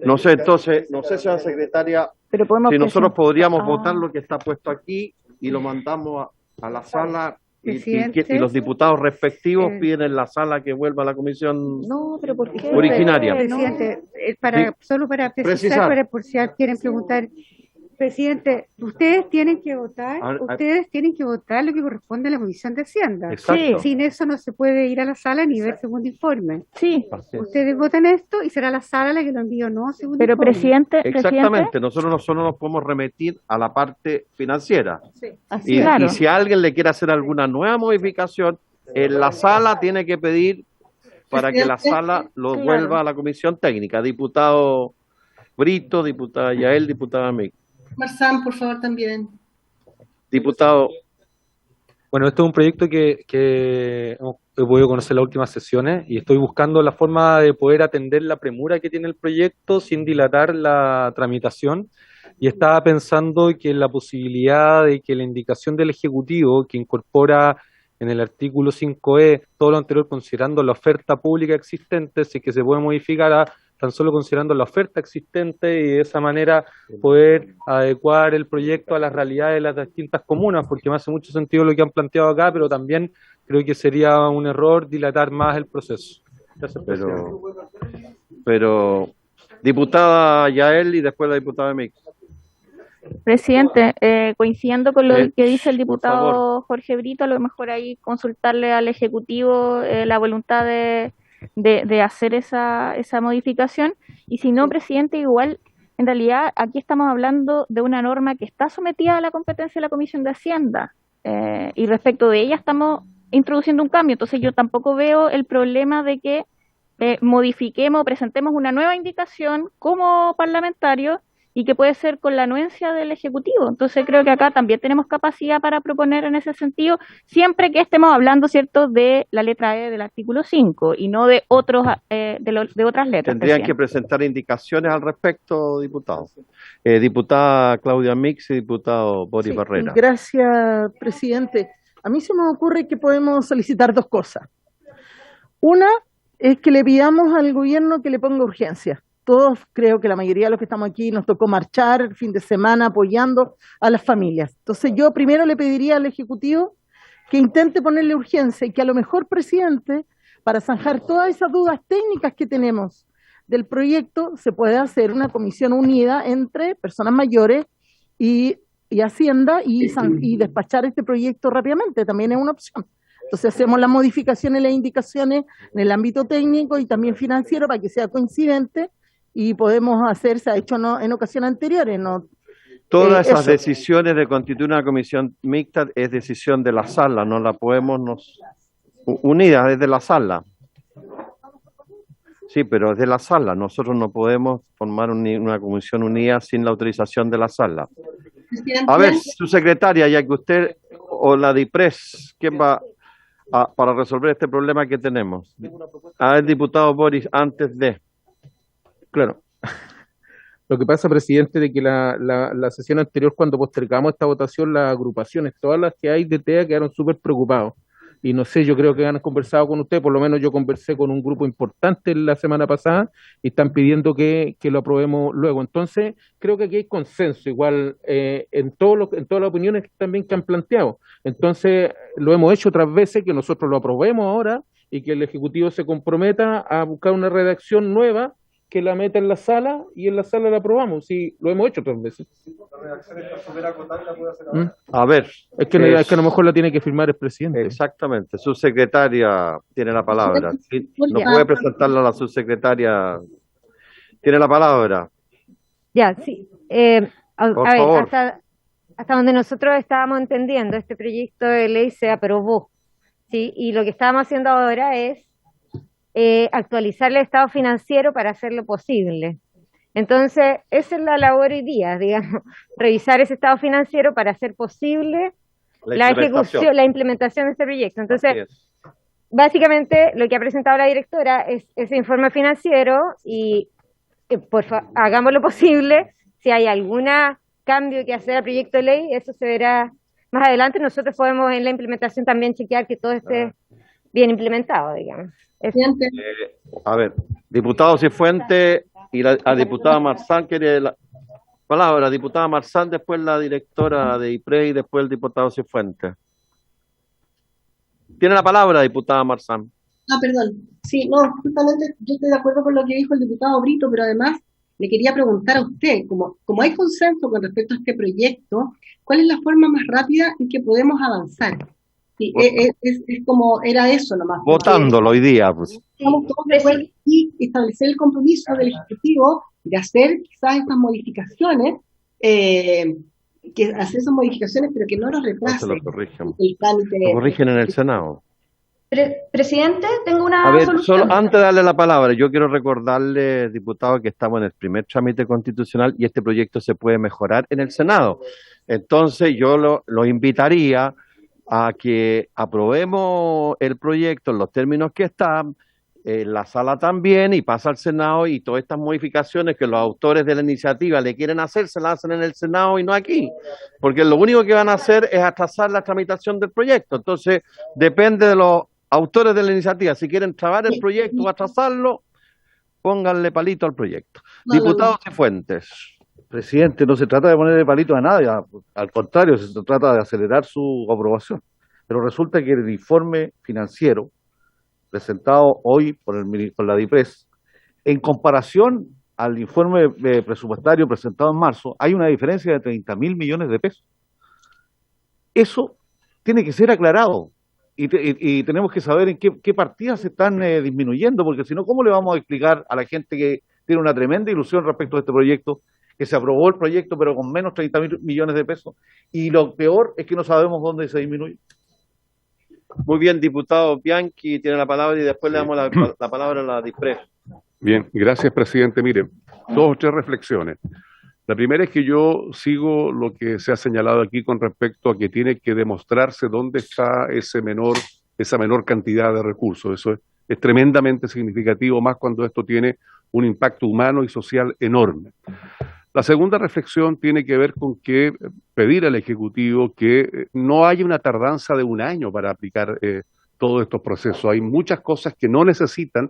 No sé, entonces, no sé, señora secretaria, pero si nosotros podríamos votar lo que está puesto aquí y lo mandamos a la sala y los diputados respectivos piden en la sala que vuelva a la comisión originaria. Presidente, solo para Precisar. precisar, por si quieren preguntar. Presidente, ustedes tienen que votar lo que corresponde a la Comisión de Hacienda. Exacto. Sin eso no se puede ir a la sala ni ver segundo informe. Sí. Ustedes votan esto y será la sala la que lo envíe o no segundo pero informe. Exactamente, nosotros no solo nos podemos remitir a la parte financiera. Sí. Así, Y si alguien le quiere hacer alguna nueva modificación, en la sala tiene que pedir para que la sala lo vuelva a la comisión técnica. Diputado Brito, diputada Yael, diputada Mick. Marzán, por favor, también. Diputado. Bueno, esto es un proyecto que he podido conocer en las últimas sesiones y estoy buscando la forma de poder atender la premura que tiene el proyecto sin dilatar la tramitación. Y estaba pensando que la posibilidad de que la indicación del Ejecutivo, que incorpora en el artículo 5E todo lo anterior considerando la oferta pública existente, si es que se puede modificar a tan solo considerando la oferta existente y de esa manera poder adecuar el proyecto a las realidades de las distintas comunas, porque me hace mucho sentido lo que han planteado acá, pero también creo que sería un error dilatar más el proceso. Gracias, pero diputada Yael y después la diputada Mick. Presidente, coincidiendo con lo que dice el diputado Jorge Brito, a lo mejor ahí consultarle al Ejecutivo la voluntad de hacer esa modificación, y si no, presidente, igual, en realidad, aquí estamos hablando de una norma que está sometida a la competencia de la Comisión de Hacienda, y respecto de ella estamos introduciendo un cambio, entonces yo tampoco veo el problema de que modifiquemos, presentemos una nueva indicación como parlamentarios, y que puede ser con la anuencia del Ejecutivo. Entonces creo que acá también tenemos capacidad para proponer en ese sentido, siempre que estemos hablando, ¿cierto?, de la letra E del artículo 5 y no de otros de otras letras. Tendrían que presentar indicaciones al respecto, diputados. Diputada Claudia Mix y diputado Boris Barrera. Gracias, presidente. A mí se me ocurre que podemos solicitar dos cosas. Una es que le pidamos al gobierno que le ponga urgencia. Todos, creo que la mayoría de los que estamos aquí nos tocó marchar el fin de semana apoyando a las familias. Entonces yo primero le pediría al Ejecutivo que intente ponerle urgencia y que a lo mejor, presidente, para zanjar todas esas dudas técnicas que tenemos del proyecto, se pueda hacer una comisión unida entre personas mayores y Hacienda y despachar este proyecto rápidamente. También es una opción. Entonces hacemos las modificaciones, las indicaciones en el ámbito técnico y también financiero para que sea coincidente y podemos hacer, se ha hecho en ocasiones anteriores, ¿no? Todas esas Eso. decisiones de constituir una comisión mixta es decisión de la sala, no la podemos unida desde la sala. Sí, pero es de la sala, nosotros no podemos formar una comisión unida sin la autorización de la sala. A ver, su secretaria, ya que usted o la DIPRES, ¿quién va para resolver este problema que tenemos? El diputado Boris, antes de... Claro. Lo que pasa, presidente, de que la sesión anterior, cuando postergamos esta votación, las agrupaciones, todas las que hay de TEA, quedaron súper preocupados. Y no sé, yo creo que han conversado con usted, por lo menos yo conversé con un grupo importante la semana pasada y están pidiendo que lo aprobemos luego. Entonces, creo que aquí hay consenso, igual en todas las opiniones también que han planteado. Entonces, lo hemos hecho otras veces, que nosotros lo aprobemos ahora y que el Ejecutivo se comprometa a buscar una redacción nueva que la meta en la sala y en la sala la aprobamos. Sí, lo hemos hecho otras veces. A ver. Es que a lo mejor la tiene que firmar el presidente. Exactamente. Su secretaria tiene la palabra. Sí, no puede presentarla a la subsecretaria. Tiene la palabra. Ya, sí. Por A ver, favor. hasta donde nosotros estábamos entendiendo, este proyecto de ley se aprobó, ¿sí? Y lo que estábamos haciendo ahora es actualizar el estado financiero para hacerlo posible. Entonces, esa es la labor hoy día, digamos, revisar ese estado financiero para hacer posible la ejecución, la implementación de este proyecto. Entonces, básicamente lo que ha presentado la directora es ese informe financiero y hagamos lo posible. Si hay algún cambio que hacer al proyecto de ley, eso se verá más adelante. Nosotros podemos en la implementación también chequear que todo esté bien implementado, digamos. A ver, diputado Cifuentes y la diputada Marzán quiere la palabra. Diputada Marzán, después la directora de IPRE y después el diputado Cifuentes. Tiene la palabra, diputada Marzán. Perdón. Sí, no, justamente yo estoy de acuerdo con lo que dijo el diputado Brito, pero además le quería preguntar a usted, como hay consenso con respecto a este proyecto, ¿cuál es la forma más rápida en que podemos avanzar? Sí, es como era eso nomás. Votándolo hoy día, pues. Estamos todos de acuerdo y establecer el compromiso del Ejecutivo de hacer quizás estas modificaciones, pero que no nos retrasen el trámite. Lo corrigen en el Senado. Presidente, tengo una A ver, solución. solo antes de darle la palabra, yo quiero recordarle, diputado, que estamos en el primer trámite constitucional y este proyecto se puede mejorar en el Senado. Entonces, yo lo invitaría a que aprobemos el proyecto en los términos que están, la sala también, y pasa al Senado, y todas estas modificaciones que los autores de la iniciativa le quieren hacer, se las hacen en el Senado y no aquí, porque lo único que van a hacer es atrasar la tramitación del proyecto. Entonces, depende de los autores de la iniciativa, si quieren trabar el proyecto o atrasarlo, pónganle palito al proyecto. Diputado Cifuentes. Presidente, no se trata de ponerle palito a nadie, al contrario, se trata de acelerar su aprobación. Pero resulta que el informe financiero presentado hoy por la DIPRES, en comparación al informe presupuestario presentado en marzo, hay una diferencia de 30.000 millones de pesos. Eso tiene que ser aclarado y tenemos que saber en qué partidas se están disminuyendo, porque si no, ¿cómo le vamos a explicar a la gente que tiene una tremenda ilusión respecto a este proyecto, que se aprobó el proyecto pero con menos 30.000 millones de pesos, y lo peor es que no sabemos dónde se disminuye? Muy bien, diputado Bianchi tiene la palabra y después le damos la palabra a la DIPRES. Bien, gracias, presidente. Mire, 2 o 3 reflexiones. La primera es que yo sigo lo que se ha señalado aquí con respecto a que tiene que demostrarse dónde está esa menor cantidad de recursos. Eso es tremendamente significativo, más cuando esto tiene un impacto humano y social enorme. La segunda reflexión tiene que ver con que pedir al Ejecutivo que no haya una tardanza de 1 año para aplicar todos estos procesos. Hay muchas cosas que no necesitan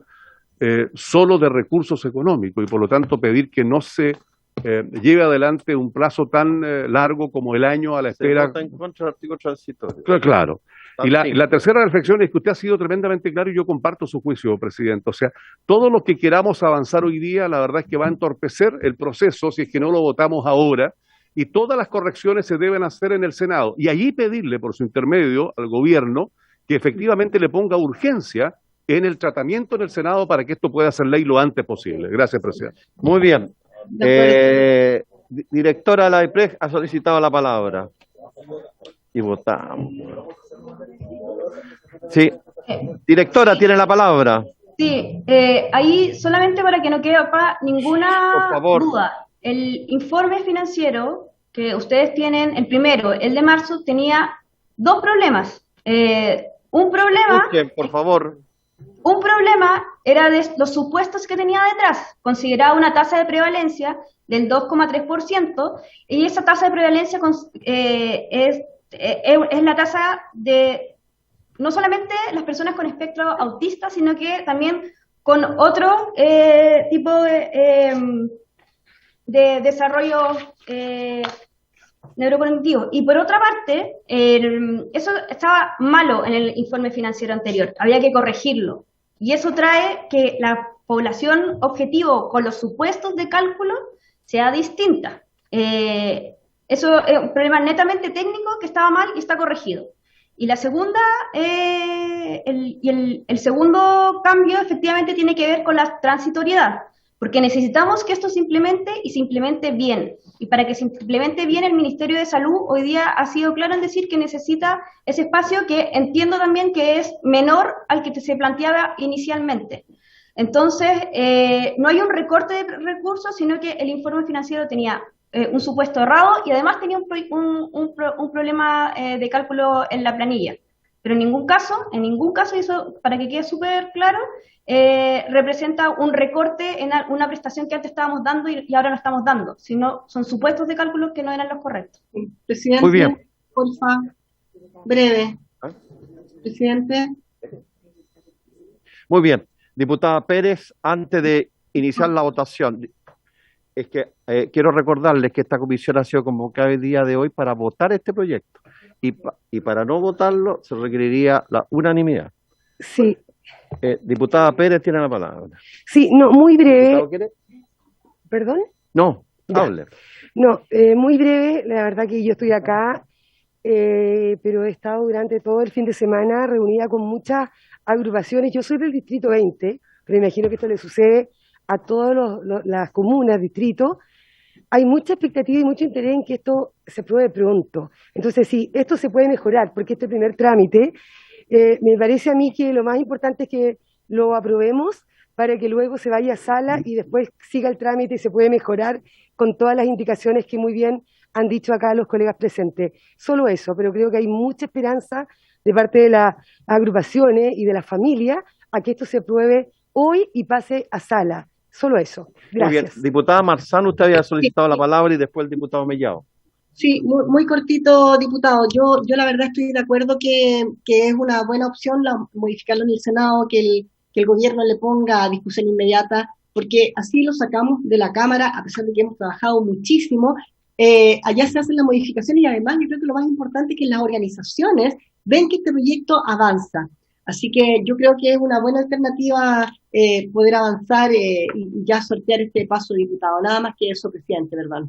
solo de recursos económicos y por lo tanto pedir que no se lleve adelante un plazo tan largo como el año a la espera. Se vota en contra del artículo transitorio. Claro. Y la tercera reflexión es que usted ha sido tremendamente claro y yo comparto su juicio, presidente. O sea, todo lo que queramos avanzar hoy día, la verdad es que va a entorpecer el proceso si es que no lo votamos ahora, y todas las correcciones se deben hacer en el Senado. Y allí pedirle, por su intermedio, al gobierno que efectivamente le ponga urgencia en el tratamiento en el Senado para que esto pueda ser ley lo antes posible. Gracias, presidente. Muy bien. Directora de la DIPRES ha solicitado la palabra. Y votamos. Sí. Directora, tiene la palabra. Sí, ahí solamente para que no quede ninguna Por favor. duda. El informe financiero que ustedes tienen, el primero, el de marzo, tenía dos problemas. Un problema... Busquen, por favor. Un problema era de los supuestos que tenía detrás. Consideraba una tasa de prevalencia del 2,3% y esa tasa de prevalencia es la tasa de no solamente las personas con espectro autista, sino que también con otro tipo de desarrollo neurocognitivo. Y por otra parte, eso estaba malo en el informe financiero anterior, había que corregirlo. Y eso trae que la población objetivo con los supuestos de cálculo sea distinta. Eso es un problema netamente técnico que estaba mal y está corregido. Y la segunda, el segundo cambio efectivamente tiene que ver con la transitoriedad, porque necesitamos que esto se implemente y se implemente bien. Y para que se implemente bien, el Ministerio de Salud hoy día ha sido claro en decir que necesita ese espacio que entiendo también que es menor al que se planteaba inicialmente. Entonces, no hay un recorte de recursos, sino que el informe financiero tenía un supuesto errado y además tenía un problema de cálculo en la planilla. Pero en ningún caso, y eso para que quede súper claro, representa un recorte en una prestación que antes estábamos dando y ahora no estamos dando, sino son supuestos de cálculo que no eran los correctos. Presidente, muy bien. Porfa, breve. Presidente. Muy bien. Diputada Pérez, antes de iniciar la votación, es que quiero recordarles que esta comisión ha sido convocada el día de hoy para votar este proyecto y para no votarlo se requeriría la unanimidad. Sí. Diputada Pérez tiene la palabra. Sí, no, muy breve. ¿Diputado quiere? ¿Perdón? No, Ya. hable. No, muy breve. La verdad que yo estoy acá, pero he estado durante todo el fin de semana reunida con muchas agrupaciones. Yo soy del Distrito 20, pero imagino que esto le sucede a todas las comunas, distritos. Hay mucha expectativa y mucho interés en que esto se apruebe pronto. Entonces, sí, esto se puede mejorar, porque este primer trámite, me parece a mí que lo más importante es que lo aprobemos para que luego se vaya a sala y después siga el trámite y se puede mejorar con todas las indicaciones que muy bien han dicho acá los colegas presentes. Solo eso, pero creo que hay mucha esperanza de parte de las agrupaciones y de las familias a que esto se apruebe hoy y pase a sala. Solo eso. Gracias. Muy bien. Diputada Marzán, usted había solicitado la palabra y después el diputado Mellado. Sí, muy cortito, diputado. Yo la verdad estoy de acuerdo que es una buena opción modificarlo en el Senado, que el gobierno le ponga a discusión inmediata, porque así lo sacamos de la Cámara, a pesar de que hemos trabajado muchísimo. Allá se hacen las modificaciones y además yo creo que lo más importante es que las organizaciones ven que este proyecto avanza. Así que yo creo que es una buena alternativa poder avanzar y ya sortear este paso, diputado. Nada más que eso, presidente, ¿verdad?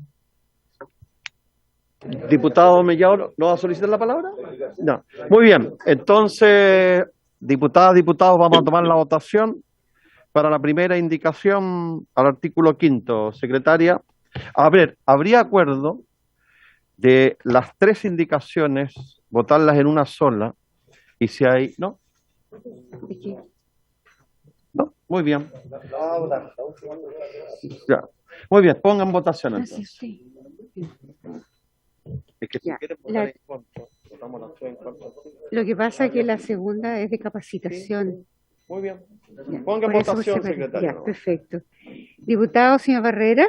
Diputado Mellado, ¿no va a solicitar la palabra? No. Muy bien. Entonces, diputadas, diputados, vamos a tomar la votación para la primera indicación al artículo 5º. Secretaria, a ver, ¿habría acuerdo de las tres indicaciones, votarlas en una sola? Y si hay... ¿No? ¿No? Muy bien. Ya. Muy bien, pongan votación entonces. Es que si quieren votar en contra, votamos las tres en contra. Lo que pasa es que la segunda es de capacitación. Muy bien. Ya, Pongan por eso votación, se- secretario. Ya, perfecto. Diputado, señor Barrera,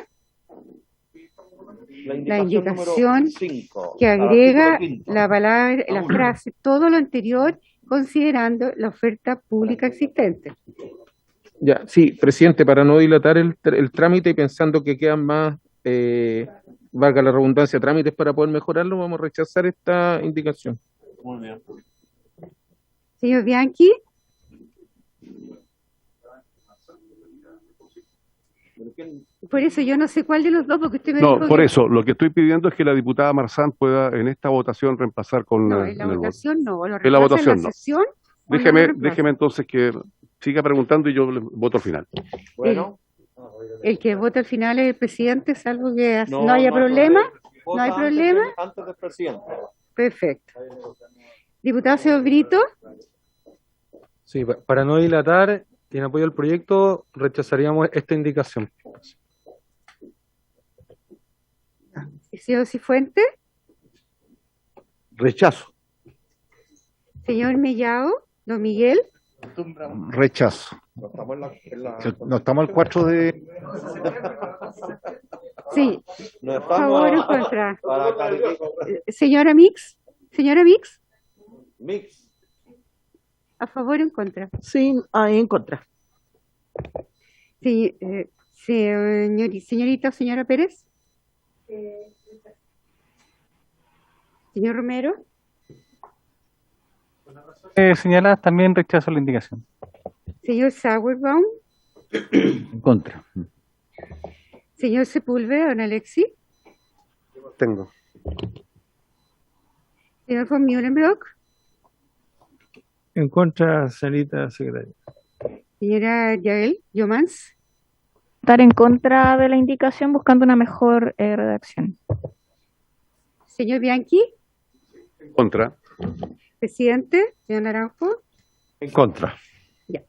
la indicación número 5, que al agrega artículo 5. la palabra, la frase, todo lo anterior, considerando la oferta pública existente. Ya, sí, presidente, para no dilatar el trámite y pensando que quedan más, valga la redundancia, trámites para poder mejorarlo, vamos a rechazar esta indicación. Muy bien. Señor Bianchi, por eso yo no sé cuál de los dos, porque usted me No, dijo por que- eso, lo que estoy pidiendo es que la diputada Marzán pueda en esta votación reemplazar con No, en la en el voto. votación no, lo En la reemplaza votación en la no. sesión Déjeme entonces que siga preguntando y yo le voto al final. Bueno. El que vota al final es el presidente, salvo que no haya problema. No hay problema. Antes del presidente. Perfecto. Diputado señor Brito. Sí, para no dilatar y en apoyo al proyecto, rechazaríamos esta indicación. Señor Cifuentes. Rechazo. Señor Mellado, don Miguel. Rechazo. No estamos al 4 de... Sí. A favor o contra. Señora Mix. Señora Mix. Mix. ¿A favor o en contra? Sí, en contra. Sí, señorita o señora Pérez. Señor Romero. Señaladas también rechazo la indicación. Señor Sauerbaum. En contra. Señor Sepúlveda, don Alexis. Tengo. Señor von Mühlenbrock. En contra, señorita secretaria. Señora Yael Yomans. Estar en contra de la indicación buscando una mejor redacción. Señor Bianchi. En contra. Presidente, señor Naranjo. En contra. Ya.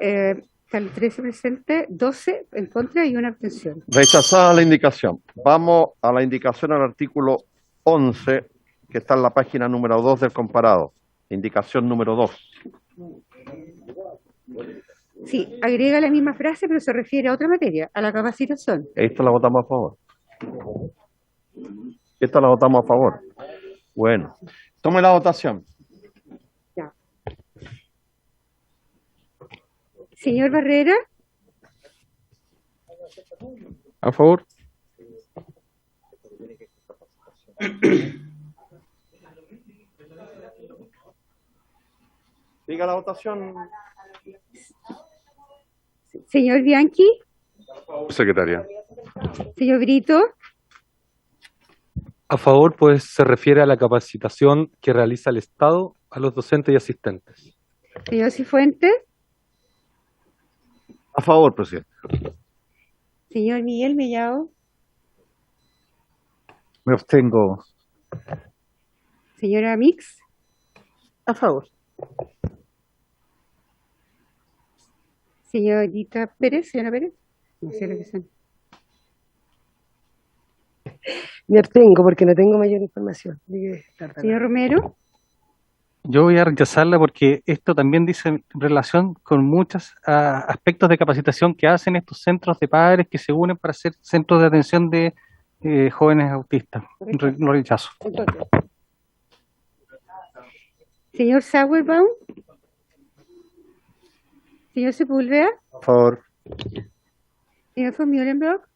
Están 13 presentes, 12 en contra y una abstención. Rechazada la indicación. Vamos a la indicación al artículo 11, que está en la página número 2 del comparado. Indicación número 2. Sí, agrega la misma frase, pero se refiere a otra materia, a la capacitación. Esta la votamos a favor. Esta la votamos a favor. Bueno, tome la votación. Ya. Señor Barrera. A favor. Siga la votación. Señor Bianchi. Secretaria. Señor Brito. A favor, pues se refiere a la capacitación que realiza el Estado a los docentes y asistentes. Señor Cifuentes. A favor, presidente. Señor Miguel Mellado. Me abstengo. Señora Mix. A favor. Señorita Pérez, señora Pérez. No sé lo que son. Me abstengo porque no tengo mayor información. Señor Romero. Yo voy a rechazarla porque esto también dice en relación con muchos aspectos de capacitación que hacen estos centros de padres que se unen para ser centros de atención de jóvenes autistas. Lo rechazo. Señor Sauerbaum. Señor Sepúlveda. A favor. Señor von Mühlenbrock.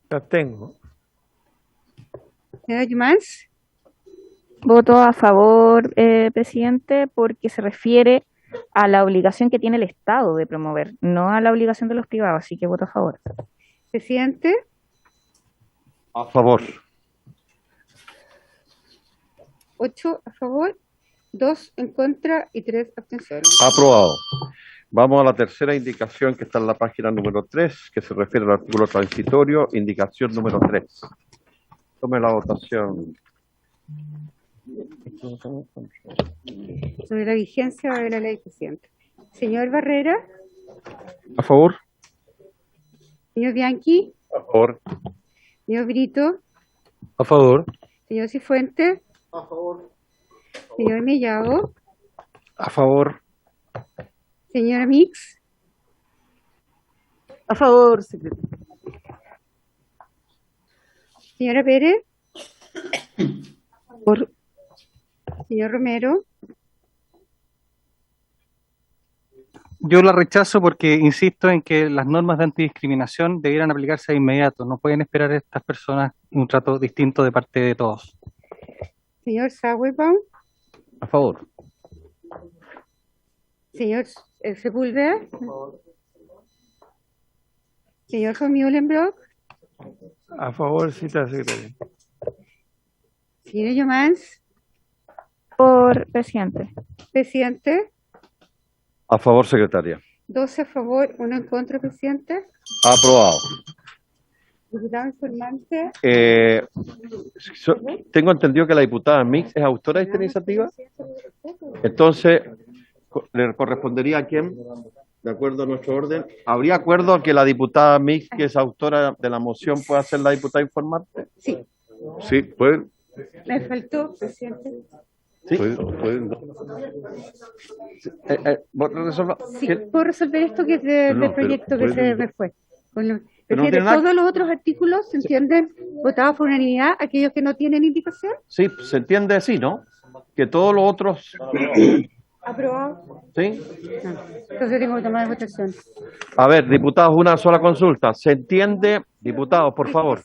La tengo. Señora Yumans. Voto a favor, presidente, porque se refiere a la obligación que tiene el Estado de promover, no a la obligación de los privados, así que voto a favor. Presidente. A favor. 8 a favor, 2 en contra y 3 abstenciones. Aprobado. Vamos a la tercera indicación que está en la página número 3, que se refiere al artículo transitorio, indicación número 3. Tome la votación. Sobre la vigencia de la ley presidente. Señor Barrera. A favor. Señor Bianchi. A favor. Señor Brito. A favor. Señor Cifuentes. A favor. Señor Mellado. A favor. Señora Mix. A favor, secretario. Señora Pérez. Por. Señor Romero. Yo la rechazo porque insisto en que las normas de antidiscriminación debieran aplicarse de inmediato. No pueden esperar a estas personas un trato distinto de parte de todos. Señor Sauerbaum. A favor. Señor Sepúlveda. Señor von Mühlenbrock. A favor, cita secretaria. Señora Yomans. favor, presidente. Presidente, A favor, secretaria. 12 a favor, 1 en contra, presidente. Aprobado. Diputado informante. Tengo entendido que la diputada Mix es autora de esta iniciativa. Entonces, ¿le correspondería a quién? De acuerdo a nuestro orden. ¿Habría acuerdo a que la diputada Mix, que es autora de la moción, pueda ser la diputada informante? Sí. Sí, pueden. Me faltó, presidente. Sí. Pueden. Sí, puedo resolver esto que es del proyecto que se me fue. Bueno, Pero no prefiere tiene nada- todos los otros artículos, ¿se entienden? Votados por unanimidad, aquellos que no tienen indicación. Sí, se entiende así, ¿no? Que todos los otros... Aprobado. ¿Sí? Entonces tengo que tomar votación. A ver, diputados, una sola consulta. ¿Se entiende, diputados, por favor?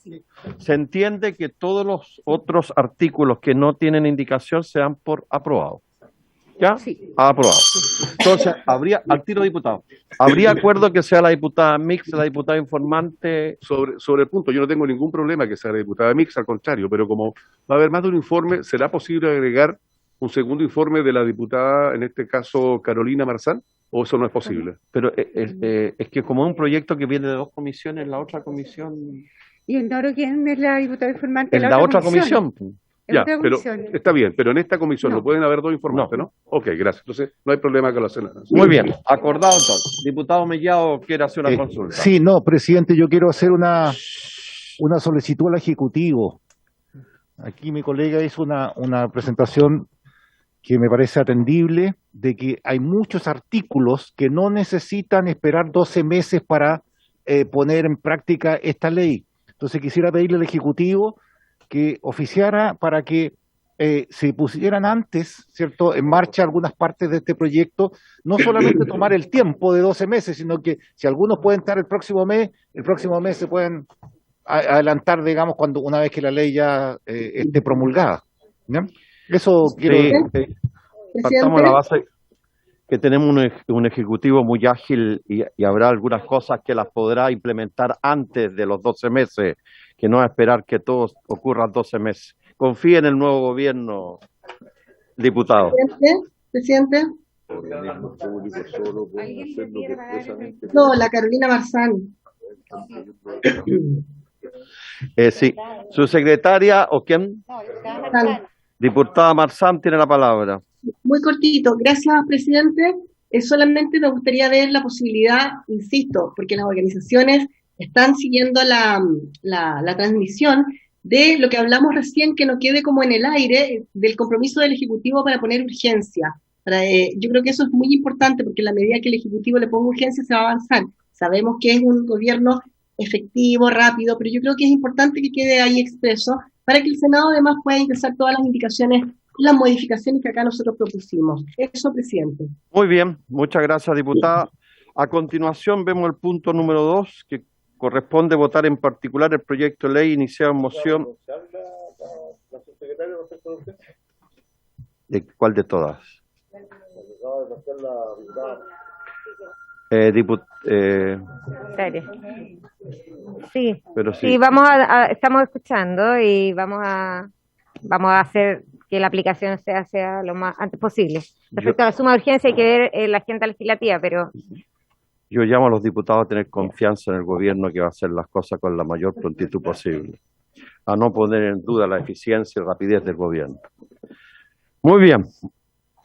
¿Se entiende que todos los otros artículos que no tienen indicación se dan por aprobados? ¿Ya? Sí. Aprobado. Entonces, al tiro diputado, ¿habría acuerdo que sea la diputada Mix, la diputada informante? Sobre el punto, yo no tengo ningún problema que sea la diputada Mix, al contrario, pero como va a haber más de un informe, ¿será posible agregar un segundo informe de la diputada, en este caso Carolina Marzán, o eso no es posible? Pero es que como es un proyecto que viene de dos comisiones, la otra comisión... Y ignoro quién es la diputada informante. En la otra comisión. Ya, otra pero comisión. está bien, pero en esta comisión No. no pueden haber dos informantes, ¿no? Ok, gracias. Entonces, no hay problema con la senadora. Muy bien, acordado entonces. Diputado Mellado quiere hacer una consulta. Sí, no, presidente, yo quiero hacer una solicitud al Ejecutivo. Aquí mi colega hizo una presentación que me parece atendible, de que hay muchos artículos que no necesitan esperar 12 meses para poner en práctica esta ley. Entonces quisiera pedirle al Ejecutivo que oficiara para que se pusieran antes, ¿cierto?, en marcha algunas partes de este proyecto, no solamente tomar el tiempo de 12 meses, sino que si algunos pueden estar el próximo mes se pueden adelantar, digamos, una vez que la ley ya esté promulgada. ¿Ya? Eso quiero... Partamos de la base que tenemos un ejecutivo muy ágil y habrá algunas cosas que las podrá implementar antes de los 12 meses, que no es esperar que todo ocurra en 12 meses. Confíe en el nuevo gobierno, diputado. Presidente. No, la Carolina Marzán. Sí. ¿Su secretaria o quién? Diputada Marzán tiene la palabra. Muy cortito. Gracias, presidente. Solamente me gustaría ver la posibilidad, insisto, porque las organizaciones están siguiendo la transmisión de lo que hablamos recién, que no quede como en el aire, del compromiso del Ejecutivo para poner urgencia. Yo creo que eso es muy importante, porque en la medida que el Ejecutivo le ponga urgencia se va a avanzar. Sabemos que es un gobierno efectivo, rápido, pero yo creo que es importante que quede ahí expreso para que el Senado además pueda ingresar todas las indicaciones, las modificaciones que acá nosotros propusimos. Eso, presidente. Muy bien, muchas gracias, diputada. A continuación vemos el punto número 2, que corresponde votar en particular el proyecto de ley iniciado en moción. ¿De cuál de todas? Serio. Sí, Pero sí. sí, estamos escuchando y vamos a hacer que la aplicación sea lo más antes posible. Respecto a la suma de urgencia hay que ver la agenda legislativa, pero... Yo llamo a los diputados a tener confianza en el gobierno que va a hacer las cosas con la mayor prontitud posible, a no poner en duda la eficiencia y rapidez del gobierno. Muy bien,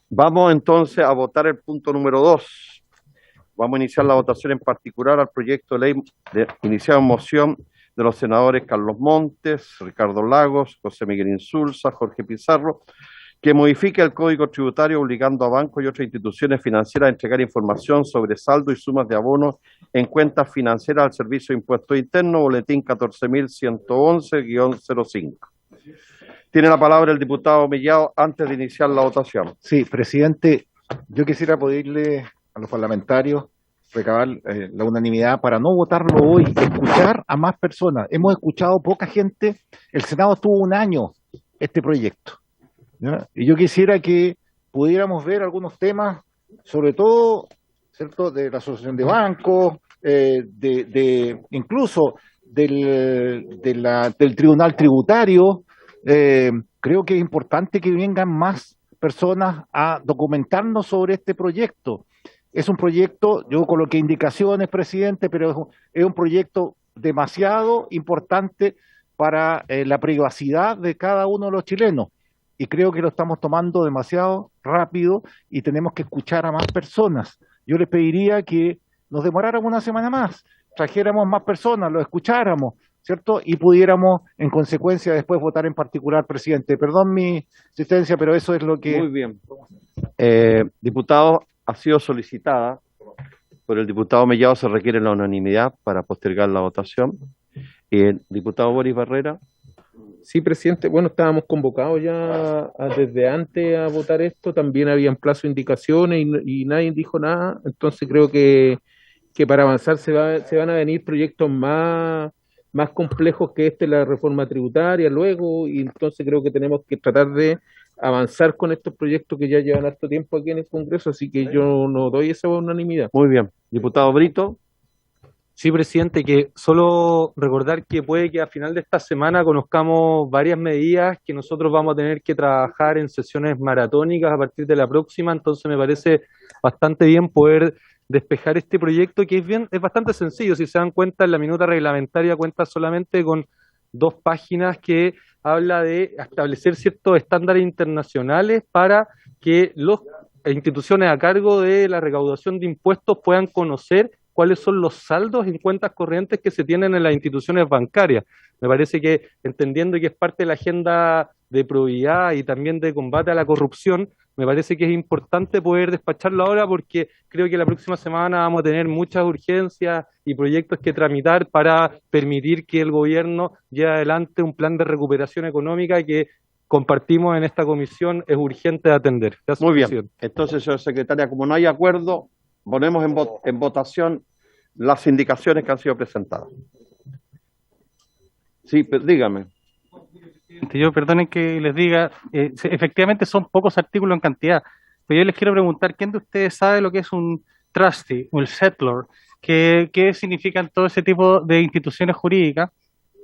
vamos entonces a votar el punto número 2. Vamos a iniciar la votación en particular al proyecto de ley iniciado en moción de los senadores Carlos Montes, Ricardo Lagos, José Miguel Insulza, Jorge Pizarro, que modifica el Código Tributario obligando a bancos y otras instituciones financieras a entregar información sobre saldo y sumas de abonos en cuentas financieras al Servicio de Impuestos Internos, boletín 14.111-05. Tiene la palabra el diputado Mellado antes de iniciar la votación. Sí, presidente, yo quisiera pedirle a los parlamentarios recabar la unanimidad para no votarlo hoy, escuchar a más personas. Hemos escuchado poca gente, el Senado tuvo un año este proyecto, ¿ya? Y yo quisiera que pudiéramos ver algunos temas, sobre todo, ¿cierto?, de la asociación de bancos, incluso del Tribunal Tributario. Creo que es importante que vengan más personas a documentarnos sobre este proyecto. Es un proyecto, yo coloqué indicaciones, presidente, pero es un proyecto demasiado importante para la privacidad de cada uno de los chilenos. Y creo que lo estamos tomando demasiado rápido y tenemos que escuchar a más personas. Yo les pediría que nos demoráramos una semana más, trajéramos más personas, lo escucháramos, ¿cierto? Y pudiéramos, en consecuencia, después votar en particular, presidente. Perdón mi insistencia, pero eso es lo que... Muy bien. Diputado, ha sido solicitada por el diputado Mellado, se requiere la unanimidad para postergar la votación. Diputado Boris Barrera. Sí, presidente. Bueno, estábamos convocados ya desde antes a votar esto. También habían plazo de indicaciones y nadie dijo nada. Entonces creo que para avanzar se van a venir proyectos más complejos que la reforma tributaria luego. Y entonces creo que tenemos que tratar de avanzar con estos proyectos que ya llevan harto tiempo aquí en el Congreso. Así que yo no doy esa unanimidad. Muy bien. Diputado Brito. Sí, presidente, que solo recordar que puede que a final de esta semana conozcamos varias medidas que nosotros vamos a tener que trabajar en sesiones maratónicas a partir de la próxima, entonces me parece bastante bien poder despejar este proyecto que es bastante sencillo. Si se dan cuenta, en la minuta reglamentaria cuenta solamente con 2 páginas que habla de establecer ciertos estándares internacionales para que las instituciones a cargo de la recaudación de impuestos puedan conocer cuáles son los saldos en cuentas corrientes que se tienen en las instituciones bancarias. Me parece que, entendiendo que es parte de la agenda de probidad y también de combate a la corrupción, me parece que es importante poder despacharlo ahora porque creo que la próxima semana vamos a tener muchas urgencias y proyectos que tramitar para permitir que el gobierno lleve adelante un plan de recuperación económica que compartimos en esta comisión, es urgente de atender. Gracias, muy bien. presidente. Entonces, señora secretaria, como no hay acuerdo, ponemos en votación las indicaciones que han sido presentadas. Sí, pero dígame. Yo, perdonen que les diga, efectivamente son pocos artículos en cantidad, pero yo les quiero preguntar, ¿quién de ustedes sabe lo que es un trustee o el settlor? ¿Qué significan todo ese tipo de instituciones jurídicas?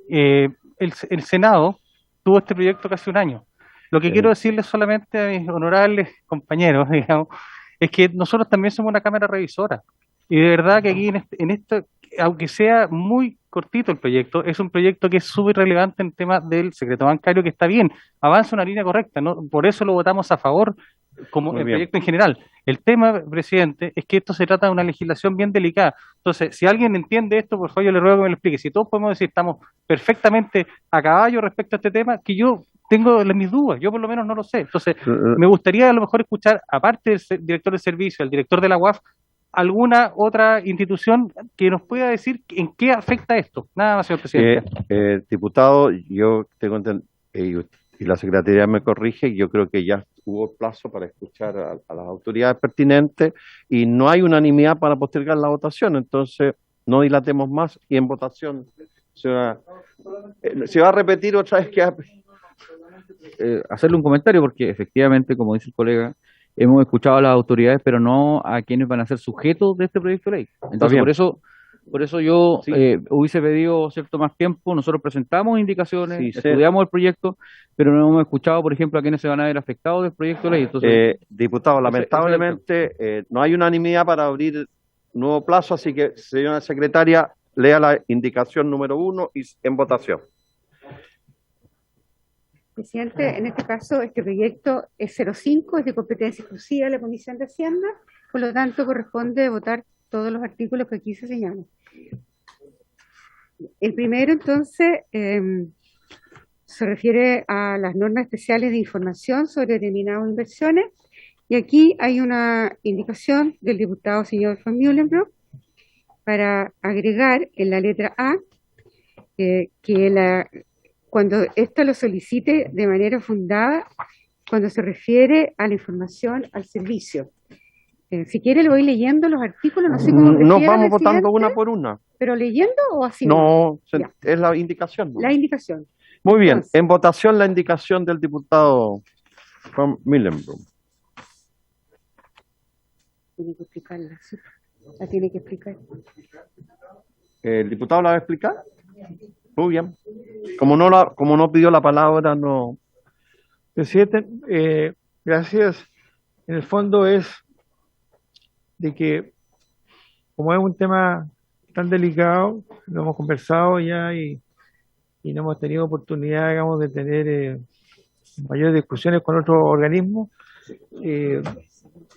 El Senado tuvo este proyecto casi un año. Lo que quiero decirles solamente a mis honorables compañeros, digamos, es que nosotros también somos una cámara revisora. Y de verdad que aquí en esto, aunque sea muy cortito el proyecto, es un proyecto que es súper relevante en tema del secreto bancario, que está bien, avanza una línea correcta, ¿no? Por eso lo votamos a favor, como Muy el bien. proyecto en general. El tema, presidente, es que esto se trata de una legislación bien delicada. Entonces, si alguien entiende esto, por favor, yo le ruego que me lo explique. Si todos podemos decir estamos perfectamente a caballo respecto a este tema, que yo tengo mis dudas, yo por lo menos no lo sé. Entonces, me gustaría a lo mejor escuchar, aparte del director de servicio, el director de la UAF, alguna otra institución que nos pueda decir en qué afecta esto. Nada más, señor presidente. Diputado, yo tengo y la secretaría me corrige, yo creo que ya hubo plazo para escuchar a las autoridades pertinentes y no hay unanimidad para postergar la votación, entonces no dilatemos más y en votación se va a repetir otra vez que... Hacerle un comentario porque efectivamente, como dice el colega, hemos escuchado a las autoridades, pero no a quienes van a ser sujetos de este proyecto de ley. Entonces, por eso yo hubiese pedido cierto más tiempo. Nosotros presentamos indicaciones, estudiamos el proyecto, pero no hemos escuchado, por ejemplo, a quienes se van a ver afectados del proyecto de ley. Entonces, diputado, lamentablemente no hay unanimidad para abrir nuevo plazo, así que, señora secretaria, lea la indicación número 1 y en votación. Presidente, en este caso, este proyecto es 05, es de competencia exclusiva de la Comisión de Hacienda, por lo tanto corresponde votar todos los artículos que aquí se señalan. El primero, entonces, se refiere a las normas especiales de información sobre determinadas inversiones, y aquí hay una indicación del diputado señor Van Meulenbroek para agregar en la letra A cuando ésta lo solicite de manera fundada, cuando se refiere a la información al servicio. Si quiere, lo voy leyendo los artículos, no sé cómo Nos vamos votando una por una. ¿Pero leyendo o así? No, es la indicación, ¿no? La indicación. Muy bien, entonces, en votación la indicación del diputado Van Meulenbroek. Tiene que explicarla, sí. La tiene que explicar. ¿El diputado la va a explicar? Muy bien. Como no pidió la palabra, no. Presidente, Gracias. En el fondo es de que, como es un tema tan delicado, lo hemos conversado ya y no hemos tenido oportunidad, digamos, de tener mayores discusiones con otros organismos,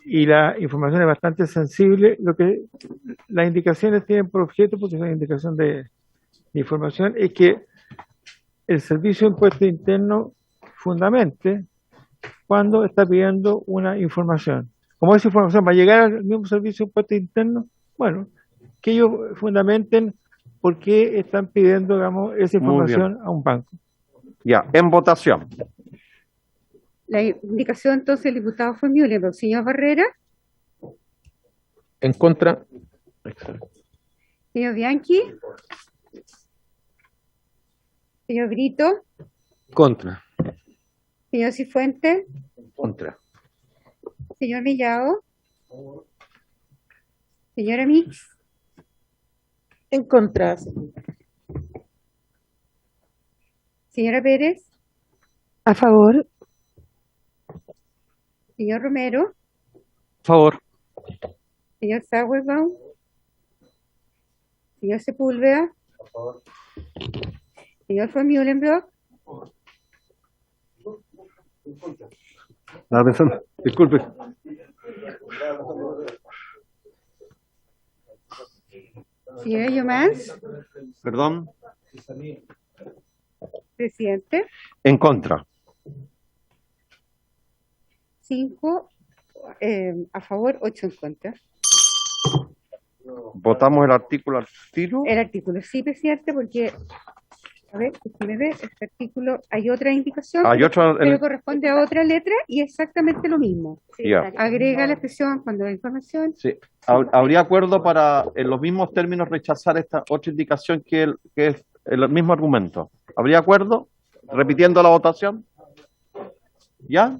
y la información es bastante sensible. Lo que las indicaciones tienen por objeto, porque es una indicación de información, es que el Servicio de Impuesto Interno fundamente cuando está pidiendo una información. Como esa información va a llegar al mismo Servicio de Impuesto Interno, bueno, que ellos fundamenten por qué están pidiendo, digamos, esa información a un banco. Ya, en votación. La indicación entonces del diputado fue Mühlenberg. Señor Barrera. En contra. Señor Bianchi. Señor Brito. Contra. Señor Cifuentes. Contra. Señor Mellado. Señora Mix. En contra. Señora Pérez. A favor. Señor Romero. Favor. Señor Sauerbaum. Señor Sepúlveda. Señor von Mühlenberg. Estaba pensando, disculpe. Señora Yomás. Perdón. Presidente. En contra. 5 a favor, 8 en contra. ¿Votamos el artículo al tiro? El artículo, sí, presidente, porque, a ver, déjeme ver, este artículo, hay otra indicación, Hay otra, pero corresponde a otra letra y exactamente lo mismo. Ya. Agrega la expresión cuando la información. Sí. ¿Habría acuerdo para, en los mismos términos, rechazar esta otra indicación que es el mismo argumento? ¿Habría acuerdo? Repitiendo la votación. ¿Ya?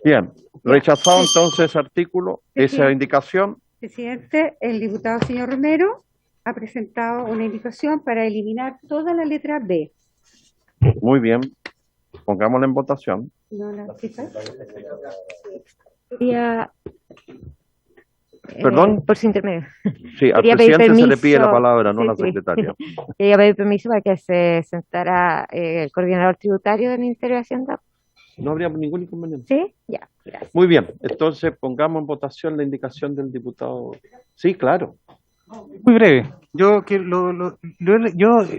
Bien. Rechazado entonces ese artículo, esa indicación. Presidente, el diputado señor Romero ha presentado una indicación para eliminar toda la letra B. Muy bien. Pongámosla en votación. ¿No la fijas? Quería, ¿Perdón? por su intermedio. Sí, al Quería pedir presidente se le pide la permiso. palabra, no Sí, a la sí. secretaria. Quería pedir permiso para que se sentara el coordinador tributario del Ministerio de Hacienda. No habría ningún inconveniente. ¿Sí? Ya, gracias. Muy bien. Entonces, pongamos en votación la indicación del diputado. Sí, claro. Muy breve. Yo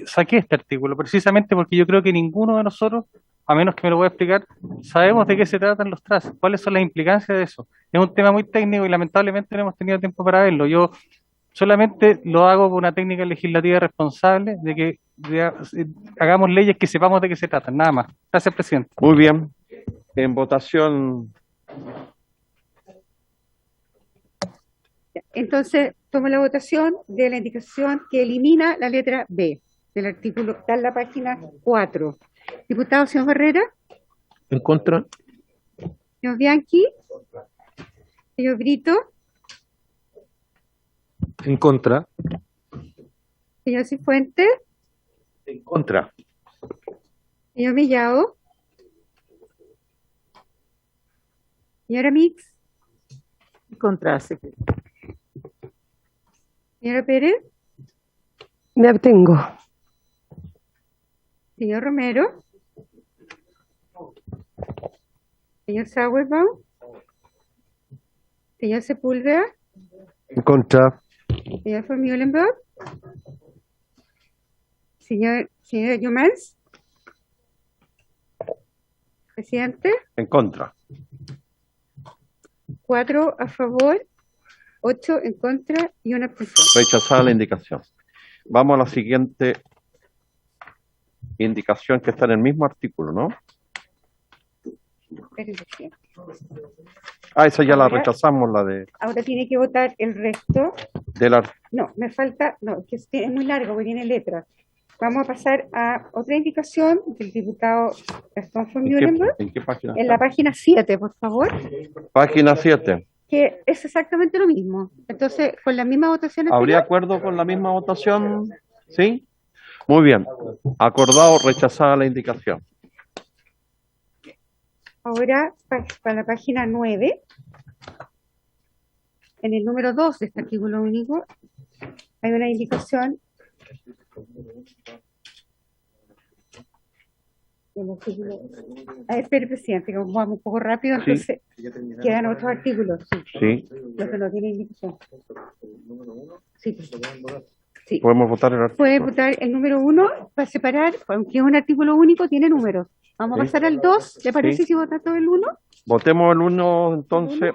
saqué este artículo precisamente porque yo creo que ninguno de nosotros, a menos que me lo voy a explicar, sabemos de qué se tratan los trazos, cuáles son las implicancias de eso. Es un tema muy técnico y lamentablemente no hemos tenido tiempo para verlo. Yo solamente lo hago por una técnica legislativa responsable de que hagamos leyes que sepamos de qué se tratan, nada más. Gracias, presidente. Muy bien. En votación. Entonces, tomo la votación de la indicación que elimina la letra B del artículo, está en la página 4. Diputado, señor Barrera. En contra. Señor Bianchi. Señor Brito. En contra. Señor Cifuentes. En contra. Señor Mellado. Señora Mix. En contra. Señora Pérez. Me abstengo. Señor Romero. Señor Sauerbaum. Señor Sepúlveda. En contra. Señor von Mühlenberg. Señora Yomans. Presidente. En contra. 4 a favor, 8 en contra y una abstención. Rechazada la indicación. Vamos a la siguiente indicación que está en el mismo artículo, ¿no? Ah, esa ya la Ahora- rechazamos, la de Ahora tiene que votar el resto. la. No, me falta, no, que es muy largo porque tiene letras. Vamos a pasar a otra indicación del diputado Gastón von Mühlenberg. ¿En qué página? En la página 7, por favor, Página 7. que es exactamente lo mismo. Entonces, con la misma votación ¿Habría anterior, acuerdo con la misma votación? ¿Sí? Muy bien. Acordado, rechazada la indicación. Ahora, para la página 9, en el número 2 de este artículo único, hay una indicación del artículo. A ver, espere, presidente, que vamos un poco rápido, Sí. entonces quedan otros artículos. Sí. Los que no tienen indicación. Sí. Sí. Podemos votar el artículo. Puede votar el número 1 para separar, aunque es un artículo único, tiene números. Vamos Sí. a pasar al 2, ¿le parece Sí. si vota todo el 1? Votemos el 1 entonces.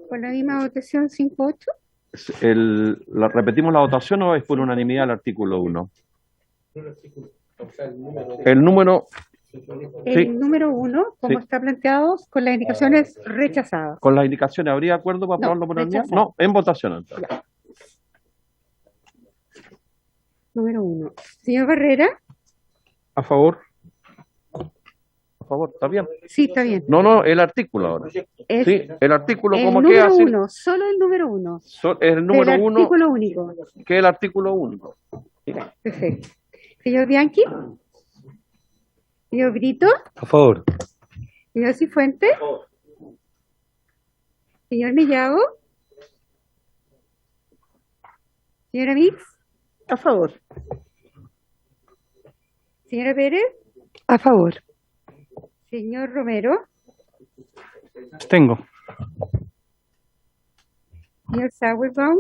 Con la misma votación 5-8. ¿Repetimos la votación o es por unanimidad el artículo 1? El número... El Sí. número 1, como Sí. está planteado, con las indicaciones rechazadas. ¿Con las indicaciones habría acuerdo para No, aprobarlo por unanimidad? rechazado. No, en votación entonces. Número 1. Señor Barrera, A favor. A favor, ¿está bien? sí, está bien. No, el artículo ahora. Es Sí, el artículo el como número queda así. 1, solo el número 1. El número del 1, artículo único. que es el artículo 1. Perfecto. Señor Bianchi. Señor Brito. A favor. Señor Cifuentes. Señor Mellado. Señora Mix. A favor. Señora Pérez. A favor. Señor Romero. Tengo. Señor Sauerbaum.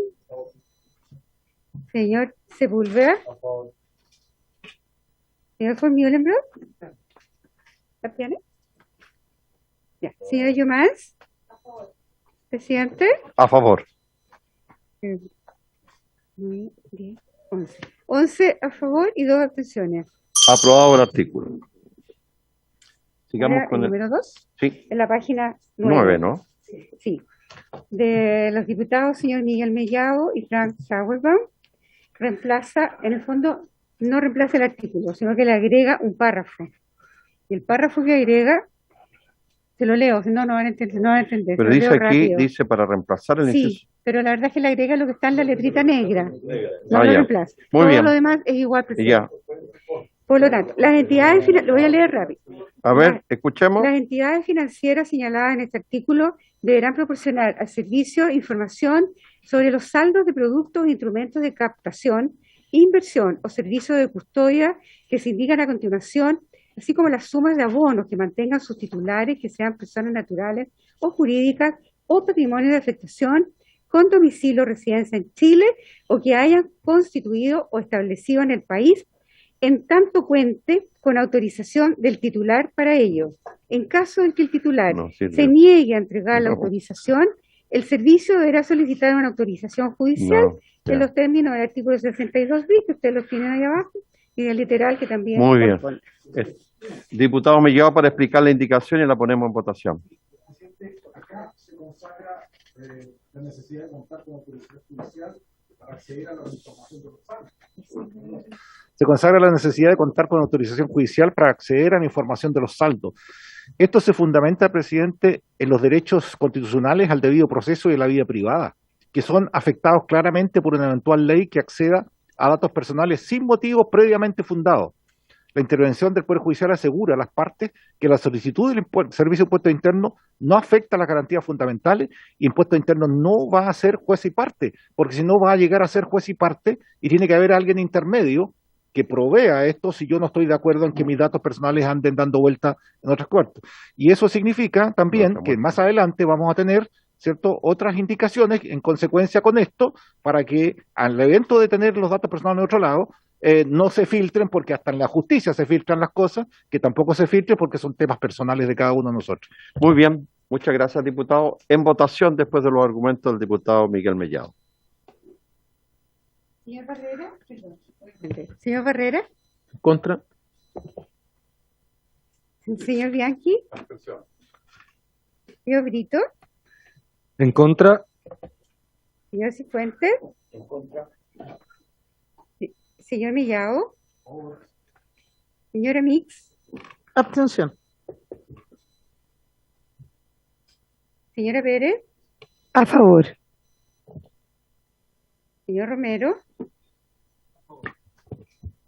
Señor Sepúlveda. Señor von Mühlenbrock. ¿Tapiane? Ya. Señor Yomás. Presidente. A favor. 9, 10, 11. 11 a favor y 2 abstenciones. Aprobado el artículo. Sigamos Ahora, con el el... número 2, Sí, en la página 9, ¿no? Sí. De los diputados, señor Miguel Mellado y Frank Sauerbaum, reemplaza, en el fondo, no reemplaza el artículo, sino que le agrega un párrafo. Y el párrafo que agrega, te lo leo, si no, no van a entender, no van a entender. Pero te lo dice leo aquí, rápido. dice para reemplazar el Sí, inciso. pero la verdad es que le agrega lo que está en la letrita negra. No Ah, lo ya. reemplaza. Muy Todo bien. lo demás es igual, presidente. Ya. Por lo tanto, las entidades, lo voy a leer rápido. A ver, escuchemos. Las entidades financieras señaladas en este artículo deberán proporcionar al servicio información sobre los saldos de productos e instrumentos de captación, inversión o servicio de custodia que se indican a continuación, así como las sumas de abonos que mantengan sus titulares, que sean personas naturales o jurídicas o patrimonio de afectación con domicilio o residencia en Chile o que hayan constituido o establecido en el país, en tanto cuente con autorización del titular para ello. En caso de que el titular No sirve. se niegue a entregar la No. autorización, el servicio deberá solicitar una autorización judicial No, ya. en los términos del artículo 62 bis, que ustedes los tienen ahí abajo, y del literal que también Muy bien. corresponde. Diputado Mellado para explicar la indicación y la ponemos en votación. Acá se consagra la necesidad de contar con autorización judicial para acceder a la información de los saldos. Se consagra la necesidad de contar con autorización judicial para acceder a la información de los saldos. Esto se fundamenta, presidente, en los derechos constitucionales al debido proceso y a la vida privada, que son afectados claramente por una eventual ley que acceda a datos personales sin motivos previamente fundados. La intervención del Poder Judicial asegura a las partes que la solicitud del Servicio de Impuestos Internos no afecta a las garantías fundamentales y Impuestos Internos no va a ser juez y parte, porque si no va a llegar a ser juez y parte y tiene que haber alguien intermedio que provea esto si yo no estoy de acuerdo en que mis datos personales anden dando vuelta en otros cuartos. Y eso significa también que más adelante vamos a tener, ¿cierto?, otras indicaciones en consecuencia con esto para que al evento de tener los datos personales en otro lado, no se filtren, porque hasta en la justicia se filtran las cosas, que tampoco se filtren porque son temas personales de cada uno de nosotros. Muy bien, muchas gracias, diputado. En votación, después de los argumentos del diputado Miguel Mellado. Señor Barrera, perdón. Señor Barrera, Contra. señor Bianchi, señor Brito, En contra. señor Cifuentes, señor Mellado, señora Mix, Abstención. señora Pérez, A favor. señor Romero,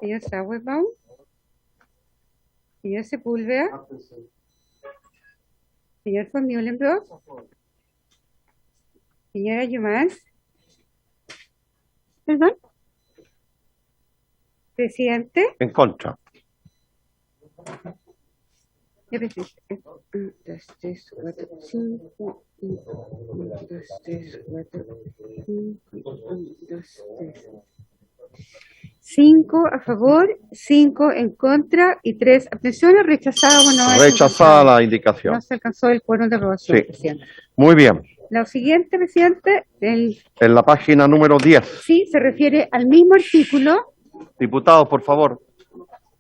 señor Sauerbaum, señor Sepúlveda, Señor von Mühlenbrock. Señora Yomás. Perdón. Presidente. En contra. Ya, presidente. 1, 2, 3, 4, 5, 1, 2, 3, 4, 5, 1, 2, 3. 5 a favor, 5 en contra y 3 abstenciones. Rechazada o no. Rechazada la indicación. No se alcanzó el quórum de aprobación, Sí. presidente. Muy bien. Lo siguiente, presidente, En la página número 10. sí se refiere al mismo artículo Diputados, por favor.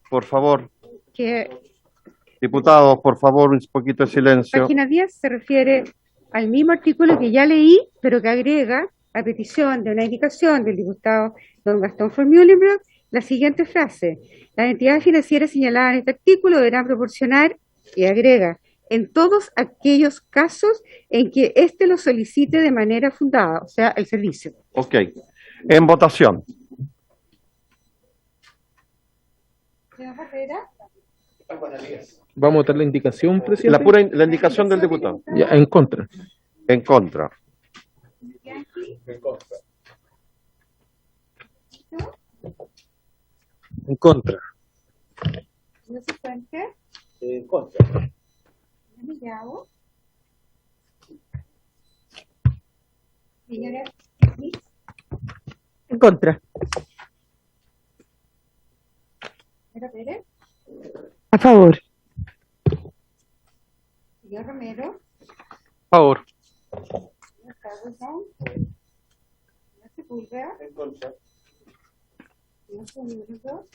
Por favor. que Diputados, por favor, un poquito de silencio. página 10 se refiere al mismo artículo que ya leí, pero que agrega, a petición de una indicación del diputado don Gastón von Mühlenbrock, la siguiente frase: las entidades financieras señaladas en este artículo deberán proporcionar, y agrega, en todos aquellos casos en que éste lo solicite de manera fundada, o sea, el servicio. Ok. En votación. Vamos a votar la indicación, presidente. La indicación del diputado. Ya, en contra. En contra. En contra. ¿No se cuenta? En contra. Señora En contra. Pérez. A favor. Señor Romero. Favor. Señor Carlos. Señor Sepúlveda. En contra. Señor Semúrico.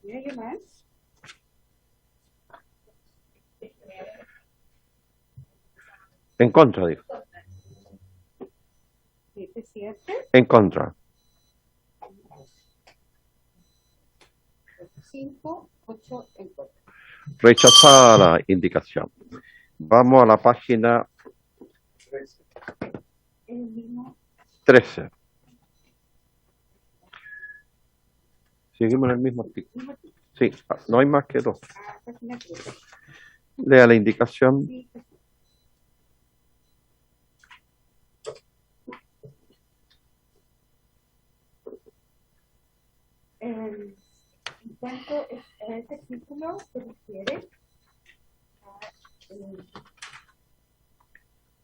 Señora Yomás. En contra, digo. Sí, presidente. En contra. 5, 8 en contra. Rechazada la indicación. Vamos a la página El mismo. 13. Seguimos en el mismo artículo. Sí, no hay más que dos. Página 13. Lea la indicación. Sí, en cuanto a este artículo se refiere a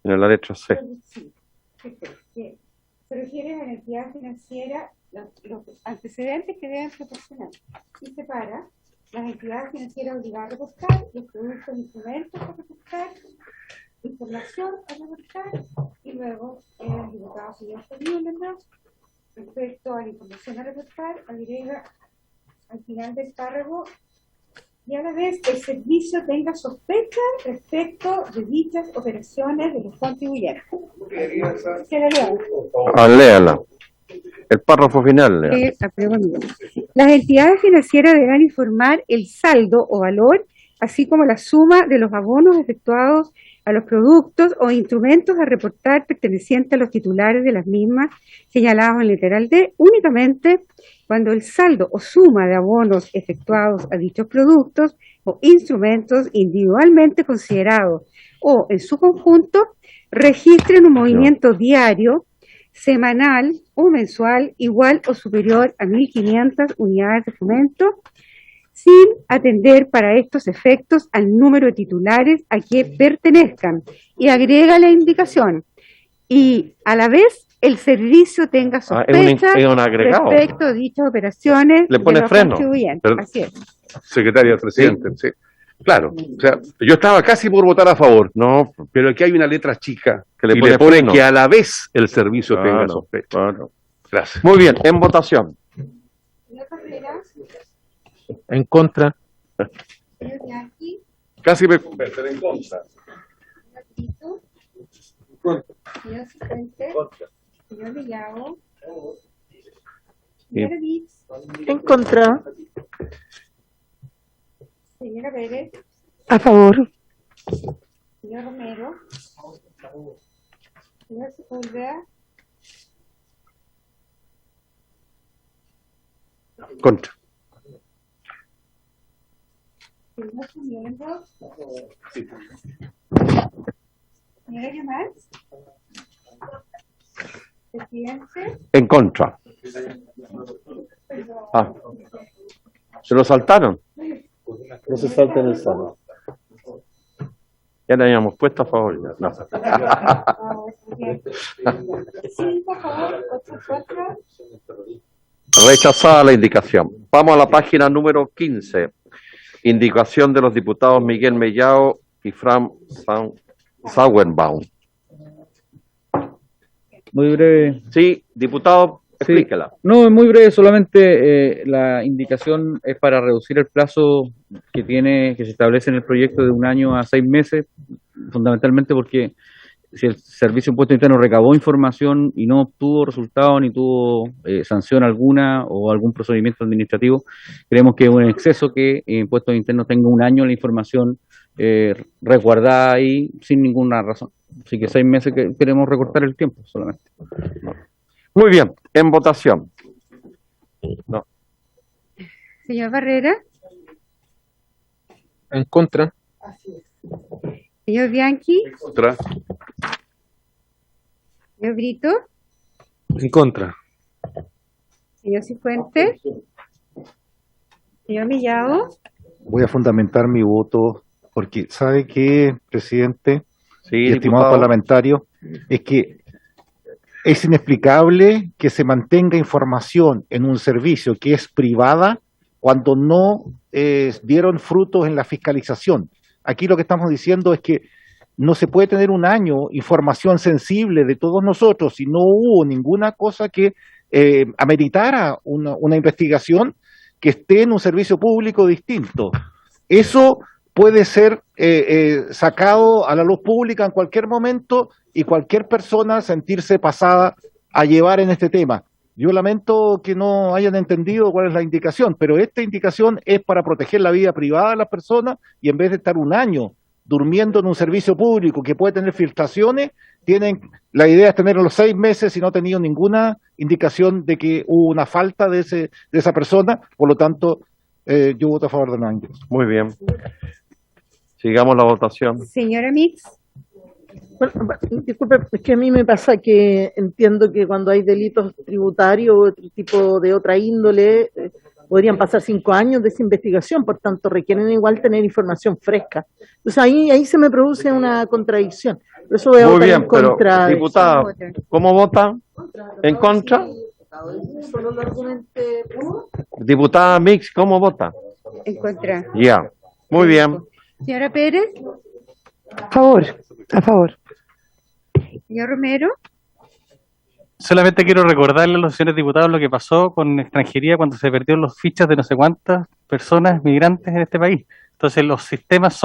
En la letra C. sí, que se refiere a la entidad financiera, los antecedentes que deben proporcionar y separa las entidades financieras obligadas a reportar, los productos e instrumentos a reportar, información a reportar, y luego el diputado señor Mühlenbrock, respecto a la información a reportar, agrega al final del párrafo: y a la vez el servicio tenga sospecha respecto de dichas operaciones de los contribuyentes. ¿Se la leo? Léala. El párrafo final, lea. Las entidades financieras deberán informar el saldo o valor, así como la suma de los abonos efectuados a los productos o instrumentos a reportar pertenecientes a los titulares de las mismas, señalados en el literal D, únicamente cuando el saldo o suma de abonos efectuados a dichos productos o instrumentos individualmente considerados o en su conjunto registren un movimiento diario, semanal o mensual igual o superior a 1.500 unidades de fomento, sin atender para estos efectos al número de titulares a que pertenezcan, y agrega la indicación, y a la vez el servicio tenga sospecha es un agregado. respecto a dichas operaciones Le pone de los freno. contribuyentes. Pero- Así es. Secretaria, presidente, sí. Claro, o sea, yo estaba casi por votar a favor, no, pero aquí hay una letra chica Que le y pone le pone freno. que a la vez el servicio tenga Claro, sospecha. claro. Gracias. Muy bien, en votación. Señor Contreras, En contra. señor Yanqui, Casi me convierten en contra. señor Tito, señor asistente, señor Villao, señora Dix, En contra. señora Pérez, A favor. señor Romero, señor Sepúlveda, Contra. Señora Yomans, presidente. En contra. Ah, ¿se lo saltaron? No se salten el salón. Ya le habíamos puesto a favor. Ya. No. 5 a favor, 8 contra. Rechazada la indicación. Vamos a la página número 15. Indicación de los diputados Miguel Mellao y Fran Sauerbaum. Muy breve. Sí, diputado, explíquela. No, es muy breve, solamente la indicación es para reducir el plazo que se establece en el proyecto de 1 año a 6 meses, fundamentalmente porque si el Servicio de Impuesto Interno recabó información y no obtuvo resultado ni tuvo sanción alguna o algún procedimiento administrativo, creemos que es un exceso que Impuestos Internos tenga 1 año la información resguardada ahí sin ninguna razón. Así que 6 meses que queremos recortar el tiempo solamente. Muy bien, en votación. No. Señor Barrera. En contra. Señor Bianchi. Contra. Señor Brito. En contra. Señor Cifuentes. Señor Mellao. Voy a fundamentar mi voto porque, ¿sabe qué, presidente y estimado diputado. parlamentario? Es que es inexplicable que se mantenga información en un servicio que es privada cuando no dieron frutos en la fiscalización. Aquí lo que estamos diciendo es que no se puede tener 1 año información sensible de todos nosotros si no hubo ninguna cosa que ameritara una investigación que esté en un servicio público distinto. Eso puede ser sacado a la luz pública en cualquier momento y cualquier persona sentirse pasada a llevar en este tema. Yo lamento que no hayan entendido cuál es la indicación, pero esta indicación es para proteger la vida privada de las personas y en vez de estar 1 año durmiendo en un servicio público que puede tener filtraciones, la idea es tenerlo 6 meses y no ha tenido ninguna indicación de que hubo una falta de esa persona, por lo tanto, yo voto a favor de 1 año. Muy bien. Sigamos la votación. Señora Mix. Bueno, disculpe, es que a mí me pasa que entiendo que cuando hay delitos tributarios o otro tipo de otra índole, podrían pasar 5 años de esa investigación, por tanto requieren igual tener información fresca. Entonces ahí se me produce una contradicción. Por eso voy a Muy votar bien, en contra. pero, diputada, ¿cómo vota? ¿En contra? Solo lo argumenté. Diputada Mix, ¿cómo vota? En contra. Ya, muy bien. Señora Pérez. A favor, a favor. Señor Romero. Solamente quiero recordarle a los señores diputados lo que pasó con extranjería cuando se perdieron los fichas de no sé cuántas personas migrantes en este país. Entonces los sistemas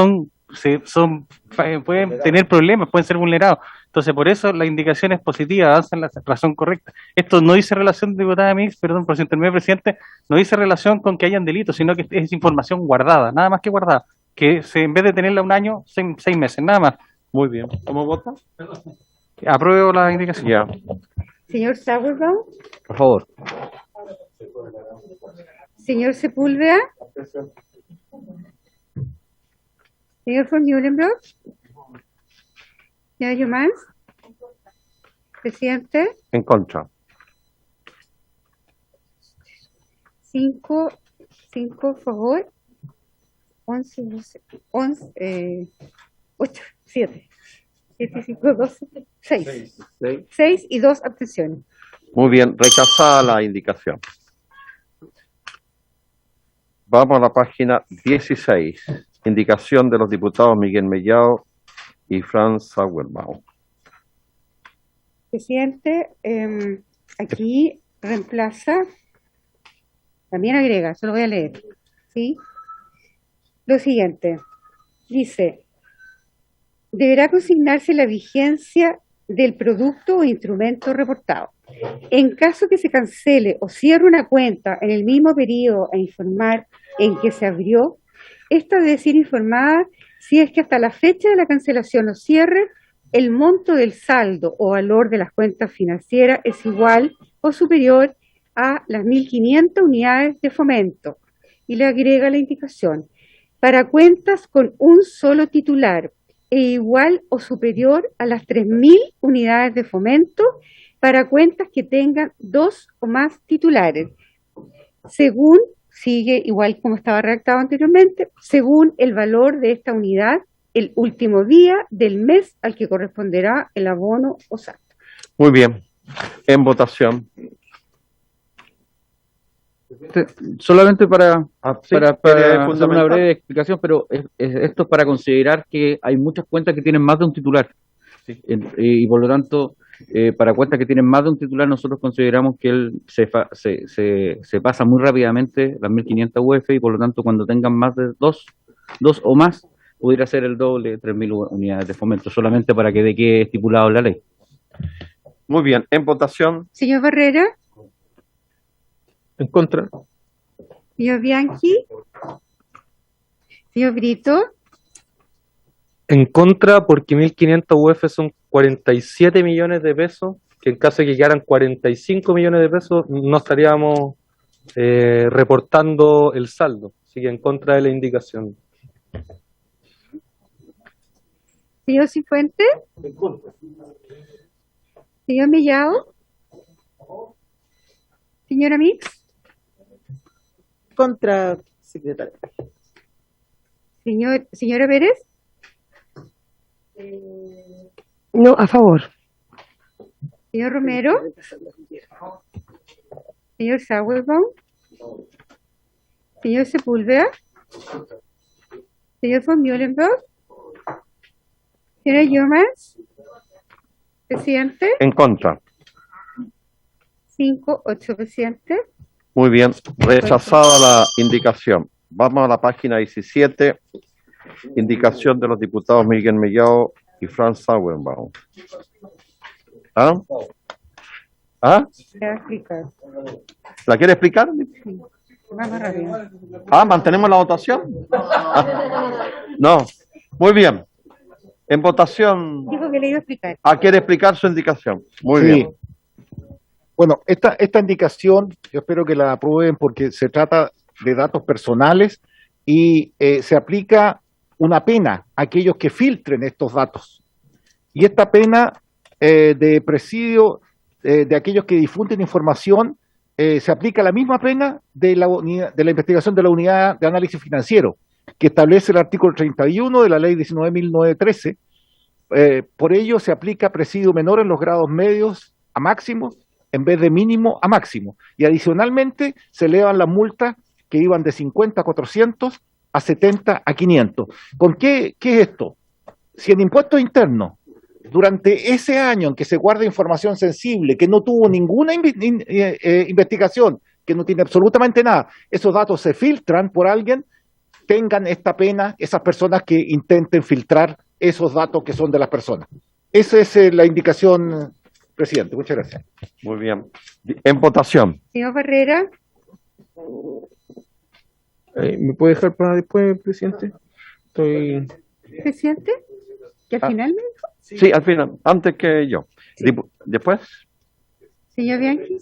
pueden tener problemas, pueden ser vulnerados. Entonces por eso la indicación es positiva, avanza en la razón correcta. Esto no dice relación, diputada Mix, perdón, por si intermedio, presidente, no dice relación con que hayan delitos, sino que es información guardada, nada más que guardada. Que en vez de tenerla 1 año, 6 meses, nada más. Muy bien. ¿Cómo vota? Apruebo la indicación. Ya. Señor Sauerbaum. Por favor. Señor Sepúlveda. Señor von Mühlenbrock. Señor Yomans. Presidente. En contra. 5 a favor. 11, 8, 7. 7, 5, 12, 6. 6 y 2 abstenciones. Muy bien, rechazada la indicación. Vamos a la página 16. Indicación de los diputados Miguel Mellao y Franz Sauerbaum. Presidente, aquí reemplaza, también agrega, solo voy a leer, ¿sí? Lo siguiente, dice, deberá consignarse la vigencia del producto o instrumento reportado. En caso que se cancele o cierre una cuenta en el mismo periodo a informar en que se abrió, esta debe ser informada si es que hasta la fecha de la cancelación o cierre, el monto del saldo o valor de las cuentas financieras es igual o superior a las 1.500 unidades de fomento. Y le agrega la indicación. para cuentas con un solo titular e igual o superior a las 3.000 unidades de fomento para cuentas que tengan 2 o más titulares, según, sigue igual como estaba redactado anteriormente, según el valor de esta unidad el último día del mes al que corresponderá el abono o saldo. Muy bien. En votación. Solamente para sí, hacer una breve explicación, pero esto es para considerar que hay muchas cuentas que tienen más de un titular. Sí. Y por lo tanto, para cuentas que tienen más de un titular, nosotros consideramos que él se pasa muy rápidamente las 1.500 UF, y por lo tanto, cuando tengan más de dos o más, pudiera ser el doble, 3.000 unidades de fomento, solamente para que quede estipulado en la ley. Muy bien. En votación. Señor Barrera. En contra. Señor Bianchi. Señor Brito. En contra, porque 1.500 UF son 47 millones de pesos, que en caso de que quedaran 45 millones de pesos, no estaríamos reportando el saldo. Así que en contra de la indicación. Señor Cifuentes. En contra. Señor Mellado. Señora Mix. Contra, secretaria. Señora Pérez. No, a favor. Señor Romero. Señor Sauerbaum. Señor Sepúlveda. Señor von Muhlenberg. Señora Yomans. Presidente. En contra. 5-8, presidente. Muy bien. Rechazada la indicación. Vamos a la página 17. Indicación de los diputados Miguel Mellado y Franz Sauerbaum. ¿Ah? ¿Ah? ¿La quiere explicar? Sí. Vamos rápido. Ah, ¿mantenemos la votación? No. Muy bien. En votación. Dijo que le iba a explicar. Ah, quiere explicar su indicación. Muy Sí. bien. Bueno, esta indicación yo espero que la aprueben porque se trata de datos personales y se aplica una pena a aquellos que filtren estos datos. Y esta pena de presidio de aquellos que difunden información se aplica la misma pena de la investigación de la unidad de análisis financiero, que establece el artículo 31 de la ley 19.913. Por ello se aplica presidio menor en los grados medios a máximos en vez de mínimo a máximo. Y adicionalmente se elevan las multas que iban de 50 a 400 a 70 a 500. ¿Con qué es esto? Si en impuestos internos, durante ese año en que se guarda información sensible, que no tuvo ninguna investigación, que no tiene absolutamente nada, esos datos se filtran por alguien, tengan esta pena esas personas que intenten filtrar esos datos que son de las personas. Esa es la indicación, presidente. Muchas gracias. Muy bien. En votación. Señor Barrera. ¿Me puede dejar para después, presidente? Presidente, que al final me dijo. Sí, al final, antes que yo. Después. Señor Bianchi.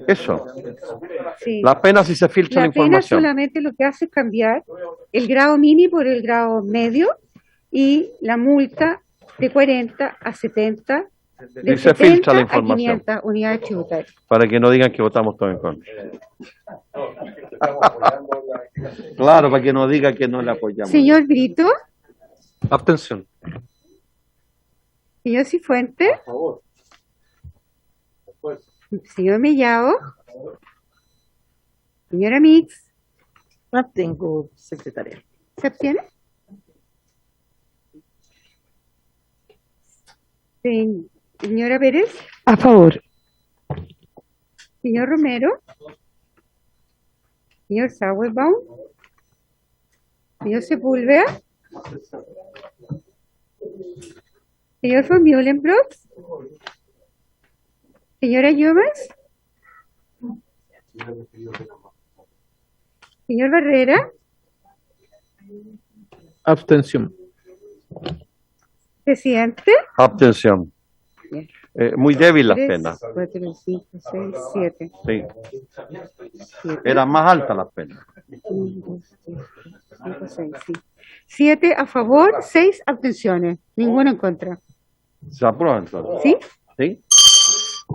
Eso. Sí. La pena si se filtra la información. La pena solamente lo que hace es cambiar el grado mini por el grado medio y la multa de 40 a 70, de y se 70 filtra la a información. 500 unidades tributarias. Para que no digan que votamos todos en contra. Claro, para que no diga que no le apoyamos. Señor Brito. Abstención. Señor Cifuentes. A favor. Señor Mellado. Señora Mix. Abstengo, secretaria. ¿Se abstiene? Señora Pérez. A favor. Señor Romero. Señor Sauerbaum. Señor Sepúlveda. Señor von Muhlenberg. Señora Llomas. Señor Barrera. Abstención. Presidente. Abstención. Muy débil las 3, penas. 4, 5, 6, 7. Sí. Eran más altas las penas. 5, 6, sí. 7 a favor, 6 abstenciones, ninguno en contra. Se aprueba entonces. ¿Sí? ¿Sí?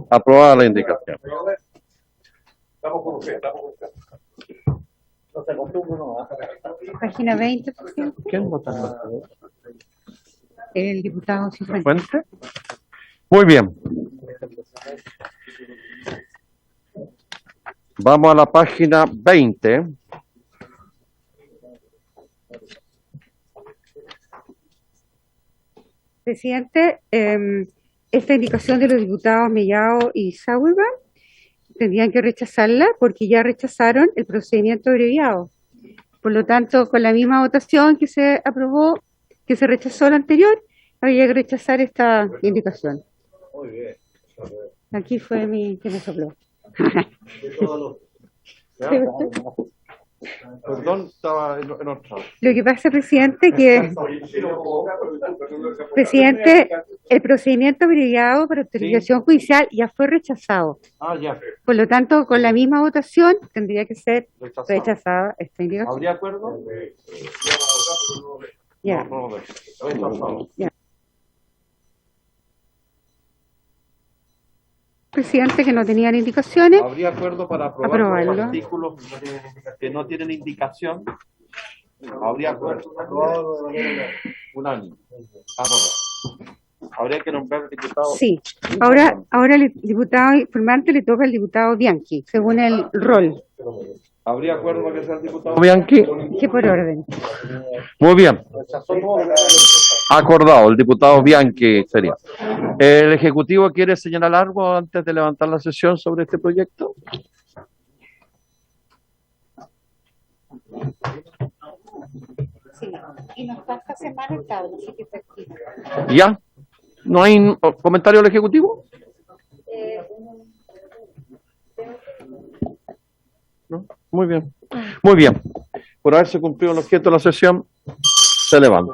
Aprobada la indicación. Página 20, presidente. ¿Quién vota? El diputado Cifuentes. ¿Fuente? Muy bien. Vamos a la página 20. Presidente, esta indicación de los diputados Mellado y Sauerman tendrían que rechazarla porque ya rechazaron el procedimiento abreviado. Por lo tanto, con la misma votación que se aprobó, que se rechazó la anterior, habría que rechazar esta indicación. Muy bien. Aquí fue que me sopló. Perdón, estaba en otra. Lo que pasa, presidente, el procedimiento abreviado para autorización judicial ya fue rechazado. Ah, ya. Por lo tanto, con la misma votación tendría que ser rechazada esta indicación. ¿Habría acuerdo? Ya. Ya. Presidente, que no tenían indicaciones. ¿Habría acuerdo para aprobar Aprobarlo. los artículos que no tienen indicación? ¿Habría acuerdo? Unánime. ¿Habría que nombrar al diputado? Sí. Ahora el diputado informante le toca al diputado Bianchi, según el rol. ¿Habría acuerdo para que sea el diputado Bianchi? Que por orden. Muy bien. Acordado, el diputado Bianchi sería. ¿El Ejecutivo quiere señalar algo antes de levantar la sesión sobre este proyecto? Sí, y nos falta semana estable, así que tranquilo. ¿Ya? ¿No hay comentario del Ejecutivo? ¿No? Muy bien. Muy bien. Por haberse cumplido el objeto de la sesión, se levanta.